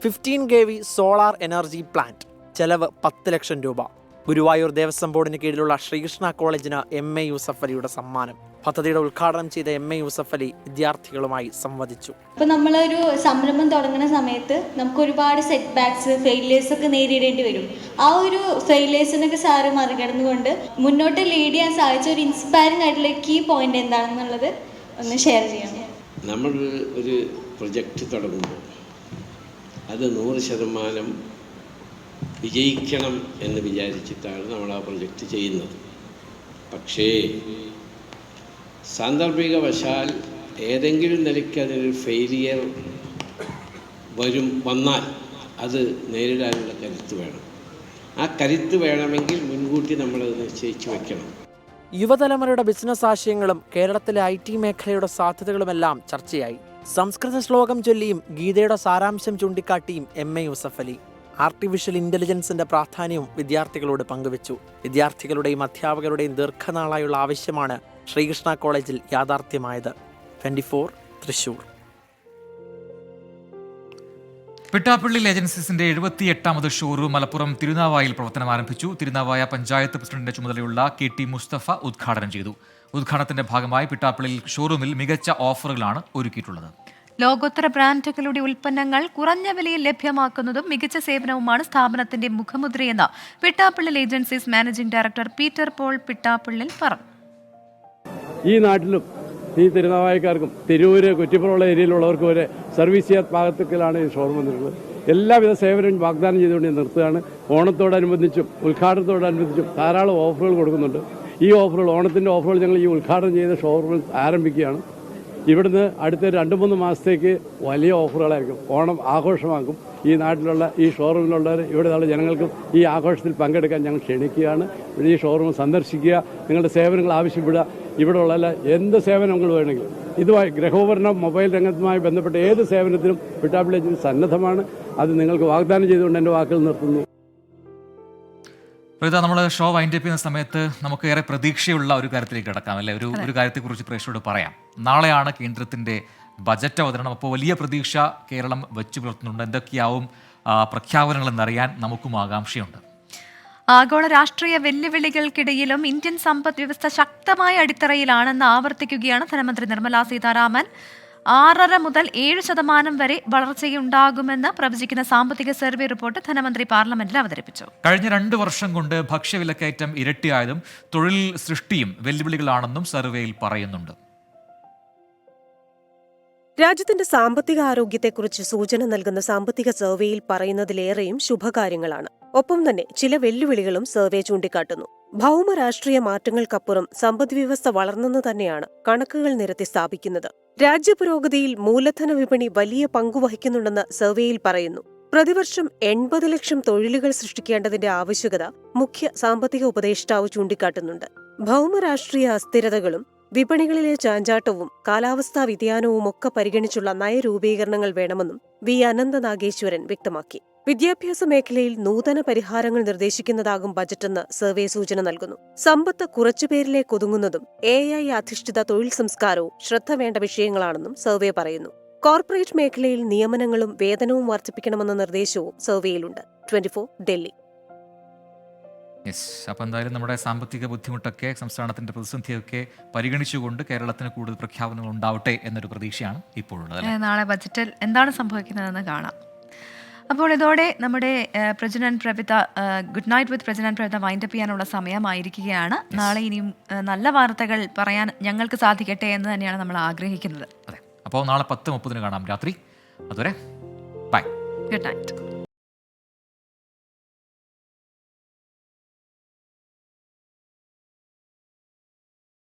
$15 kV സോളാർ എനർജി പ്ലാന്റ്, ചെലവ് 10 ലക്ഷം രൂപ. ഗുരുവായൂർ ദേവസ്വം ബോർഡിന് കീഴിലുള്ള ശ്രീകൃഷ്ണ കോളേജിന് MA യൂസഫ് അലിയുടെ സമ്മാനം. പദ്ധതിയുടെ ഉദ്ഘാടനം ചെയ്ത MA യൂസഫ് അലി വിദ്യാർത്ഥികളുമായി സംവദിച്ചു. ഇപ്പോൾ നമ്മളൊരു സംരംഭം തുടങ്ങുന്ന സമയത്ത് നമുക്ക് ഒരുപാട് സെറ്റ് ബാക്സ്, ഫെയിലിയേഴ്സ് ഒക്കെ നേരിടേണ്ടി വരും. ആ ഒരു ഫെയിലിയേഴ്സിനൊക്കെ സാറ് മറികടന്നുകൊണ്ട് മുന്നോട്ട് ലീഡ് ചെയ്യാൻ സാധിച്ച ഒരു ഇൻസ്പയറിംഗ് ആയിട്ടുള്ള കീ പോയിന്റ് എന്താണെന്നുള്ളത് ഒന്ന് ഷെയർ ചെയ്യണം. നമ്മൾ ഒരു പ്രൊജക്റ്റ് തുടങ്ങുമ്പോൾ അത് 100% വിജയിക്കണം എന്ന് വിചാരിച്ചിട്ടാണ് നമ്മൾ ആ പ്രൊജക്റ്റ് ചെയ്യുന്നത്. പക്ഷേ സാന്ദർഭികവശാൽ ഏതെങ്കിലും നിലയ്ക്ക് അതിനൊരു ഫെയിലിയർ വന്നാൽ അത് നേരിടാനുള്ള കരുത്ത് വേണം. ആ കരുത്ത് വേണമെങ്കിൽ മുൻകൂട്ടി നമ്മളത് നിശ്ചയിച്ച് വെക്കണം. യുവതലമുറയുടെ ബിസിനസ് ആശയങ്ങളും കേരളത്തിലെ IT മേഖലയുടെ സാധ്യതകളുമെല്ലാം ചർച്ചയായി. സംസ്കൃത ശ്ലോകം ചൊല്ലിയും ഗീതയുടെ സാരാംശം ചൂണ്ടിക്കാട്ടിയും MA യൂസഫ് അലി ആർട്ടിഫിഷ്യൽ ഇന്റലിജൻസിന്റെ പ്രാധാന്യവും വിദ്യാർത്ഥികളോട് പങ്കുവച്ചു. വിദ്യാർത്ഥികളുടെയും അധ്യാപകരുടെയും ദീർഘനാളായുള്ള ആവശ്യമാണ് ശ്രീകൃഷ്ണ കോളേജിൽ യാഥാർത്ഥ്യമായത്. 24 തൃശൂർ. പിട്ടാപ്പള്ളി ഏജൻസീസിന്റെ 78ാമത് ഷോറൂം മലപ്പുറം തിരുനാവായിൽ പ്രവർത്തനം ആരംഭിച്ചു. തിരുനാവായ പഞ്ചായത്ത് പ്രസിഡന്റിന്റെ ചുമതലയുള്ള KT മുസ്തഫ ഉദ്ഘാടനം ചെയ്തു. ഉദ്ഘാടനത്തിന്റെ ഭാഗമായി പിട്ടാപ്പള്ളിയിൽ ഷോറൂമിൽ മികച്ച ഓഫറുകളാണ് ഒരുക്കിയിട്ടുള്ളത്. ലോകോത്തര ബ്രാൻഡുകളുടെ ഉൽപ്പന്നങ്ങൾ കുറഞ്ഞ വിലയിൽ ലഭ്യമാക്കുന്നതും മികച്ച സേവനവുമാണ് സ്ഥാപനത്തിന്റെ മുഖമുദ്രയെന്ന് Pittappally agencies managing director Peter Paul Pittappallil പറഞ്ഞു. ഈ നാട്ടിലും ഈ തിരുനാവായക്കാർക്കും തിരൂര് കുറ്റിപ്പുറമുള്ള ഏരിയയിലുള്ളവർക്കും വരെ സർവീസ് ചെയ്യാത്ത ഭാഗത്തേക്കാണ് ഈ ഷോറൂം വന്നിട്ടുള്ളത്. എല്ലാവിധ സേവനവും വാഗ്ദാനം ചെയ്തുകൊണ്ട് നിർത്തുകയാണ്. ഓണത്തോടനുബന്ധിച്ചും ഉദ്ഘാടനത്തോടനുബന്ധിച്ചും ധാരാളം ഓഫറുകൾ കൊടുക്കുന്നുണ്ട്. ഈ ഓഫറുകൾ, ഓണത്തിൻ്റെ ഓഫറുകൾ ഞങ്ങൾ ഈ ഉദ്ഘാടനം ചെയ്ത ഷോറൂമിൽ ആരംഭിക്കുകയാണ്. ഇവിടുന്ന് അടുത്ത 2-3 മാസത്തേക്ക് വലിയ ഓഫറുകളായിരിക്കും. ഓണം ആഘോഷമാക്കും. ഈ നാട്ടിലുള്ള ഈ ഷോറൂമിലുള്ളവർ, ഇവിടെയുള്ള ജനങ്ങൾക്കും ഈ ആഘോഷത്തിൽ പങ്കെടുക്കാൻ ഞങ്ങൾ ക്ഷണിക്കുകയാണ്. ഈ ഷോറൂം സന്ദർശിക്കുക, നിങ്ങളുടെ സേവനങ്ങൾ ആവശ്യപ്പെടുക. ഇവിടെയുള്ള എന്ത് സേവനങ്ങൾ വേണമെങ്കിലും, ഇതുമായി ഗൃഹോപകരണം, മൊബൈൽ രംഗത്തുമായി ബന്ധപ്പെട്ട ഏത് സേവനത്തിനും പിട്ടാപ്പള്ളി ഏജൻസി സന്നദ്ധമാണ്. അത് നിങ്ങൾക്ക് വാഗ്ദാനം ചെയ്തുകൊണ്ട് എൻ്റെ വാക്കുകൾ നിർത്തുന്നു. നമ്മൾ ഷോ വൈൻഡപ്പ് ചെയ്യുന്ന സമയത്ത് നമുക്ക് ഏറെ പ്രതീക്ഷയുള്ള ഒരു കാര്യത്തിലേക്ക് കിടക്കാം, അല്ലെ? ഒരു കാര്യത്തെക്കുറിച്ച് പ്രേക്ഷകരോട് പറയാം. നാളെയാണ് കേന്ദ്രത്തിന്റെ ബജറ്റ് അവതരണം. അപ്പോൾ വലിയ പ്രതീക്ഷ കേരളം വെച്ചു പുലർത്തുന്നുണ്ട്. എന്തൊക്കെയാവും പ്രഖ്യാപനങ്ങൾ എന്നറിയാൻ നമുക്കും ആകാംക്ഷയുണ്ട്. ആഗോള രാഷ്ട്രീയ വെല്ലുവിളികൾക്കിടയിലും ഇന്ത്യൻ സമ്പദ് വ്യവസ്ഥ ശക്തമായ അടിത്തറയിലാണെന്ന് ആവർത്തിക്കുകയാണ് ധനമന്ത്രി നിർമ്മലാ സീതാരാമൻ. 6.5 മുതൽ 7% വരെ വളർച്ചയുണ്ടാകുമെന്ന് പ്രവചിക്കുന്ന സാമ്പത്തിക സർവേ റിപ്പോർട്ട് ധനമന്ത്രി പാർലമെന്റിൽ അവതരിപ്പിച്ചു. കഴിഞ്ഞ 2 വർഷം കൊണ്ട് ഭക്ഷ്യവിലക്കയറ്റം ഇരട്ടിയായതും തൊഴിൽ സൃഷ്ടിയും വെല്ലുവിളികളാണെന്നും സർവേയിൽ പറയുന്നുണ്ട്. രാജ്യത്തിന്റെ സാമ്പത്തിക ആരോഗ്യത്തെക്കുറിച്ച് സൂചന നൽകുന്ന സാമ്പത്തിക സർവേയിൽ പറയുന്നതിലേറെയും ശുഭകാര്യങ്ങളാണ്. ഒപ്പം തന്നെ ചില വെല്ലുവിളികളും സർവേ ചൂണ്ടിക്കാട്ടുന്നു. ഭൗമ രാഷ്ട്രീയ മാറ്റങ്ങൾക്കപ്പുറം സമ്പദ്വ്യവസ്ഥ വളർന്നെന്ന് തന്നെയാണ് കണക്കുകൾ നിരത്തി സ്ഥാപിക്കുന്നത്. രാജ്യപുരോഗതിയിൽ മൂലധന വിപണി വലിയ പങ്കുവഹിക്കുന്നുണ്ടെന്ന് സർവേയിൽ പറയുന്നു. പ്രതിവർഷം 80 ലക്ഷം തൊഴിലുകൾ സൃഷ്ടിക്കേണ്ടതിന്റെ ആവശ്യകത മുഖ്യ സാമ്പത്തിക ഉപദേഷ്ടാവ് ചൂണ്ടിക്കാട്ടുന്നുണ്ട്. ഭൗമരാഷ്ട്രീയ അസ്ഥിരതകളും വിപണികളിലെ ചാഞ്ചാട്ടവും കാലാവസ്ഥാ വ്യതിയാനവും ഒക്കെ പരിഗണിച്ചുള്ള നയരൂപീകരണങ്ങൾ വേണമെന്നും വി അനന്തനാഗേശ്വരൻ വ്യക്തമാക്കി. വിദ്യാഭ്യാസ മേഖലയിൽ നൂതന പരിഹാരങ്ങൾ നിർദ്ദേശിക്കുന്നതാകും ബജറ്റെന്ന് സർവേ സൂചന നൽകുന്നു. സമ്പത്ത് കുറച്ചുപേരിലേക്ക് ഒതുങ്ങുന്നതും AI അധിഷ്ഠിത തൊഴിൽ സംസ്കാരവും ശ്രദ്ധ വേണ്ട വിഷയങ്ങളാണെന്നും സർവേ പറയുന്നു. കോർപ്പറേറ്റ് മേഖലയിൽ നിയമനങ്ങളും വേതനവും വർദ്ധിപ്പിക്കണമെന്ന നിർദ്ദേശവും സർവേയിലുണ്ട്. 24 ഡൽഹി. അപ്പോൾ എന്തായാലും നമ്മുടെ സാമ്പത്തിക ബുദ്ധിമുട്ടൊക്കെ, സംസ്ഥാനത്തിന്റെ പ്രതിസന്ധിയൊക്കെ പരിഗണിച്ചുകൊണ്ട് കേരളത്തിന് കൂടുതൽ പ്രഖ്യാപനങ്ങൾ ഉണ്ടാവട്ടെ എന്നൊരു പ്രതീക്ഷയാണ് ഇപ്പോഴുള്ളത്. നാളെ ബജറ്റിൽ എന്താണ് സംഭവിക്കുന്നതെന്ന് കാണാം. അപ്പോൾ ഇതോടെ നമ്മുടെ പ്രസിഡന്റ് പ്രവിത ഗുഡ് നൈറ്റ് വിത്ത് പ്രസിഡന്റ് പ്രവിത വൈൻഡപ്പ് ചെയ്യാനുള്ള സമയമായിരിക്കുകയാണ്. നാളെ ഇനിയും നല്ല വാർത്തകൾ പറയാൻ ഞങ്ങൾക്ക് സാധിക്കട്ടെ എന്ന് തന്നെയാണ് നമ്മൾ ആഗ്രഹിക്കുന്നത്. അതെ, അപ്പോൾ നാളെ 10:30 കാണാം രാത്രി. അതുവരെ ബൈ, ഗുഡ് നൈറ്റ്.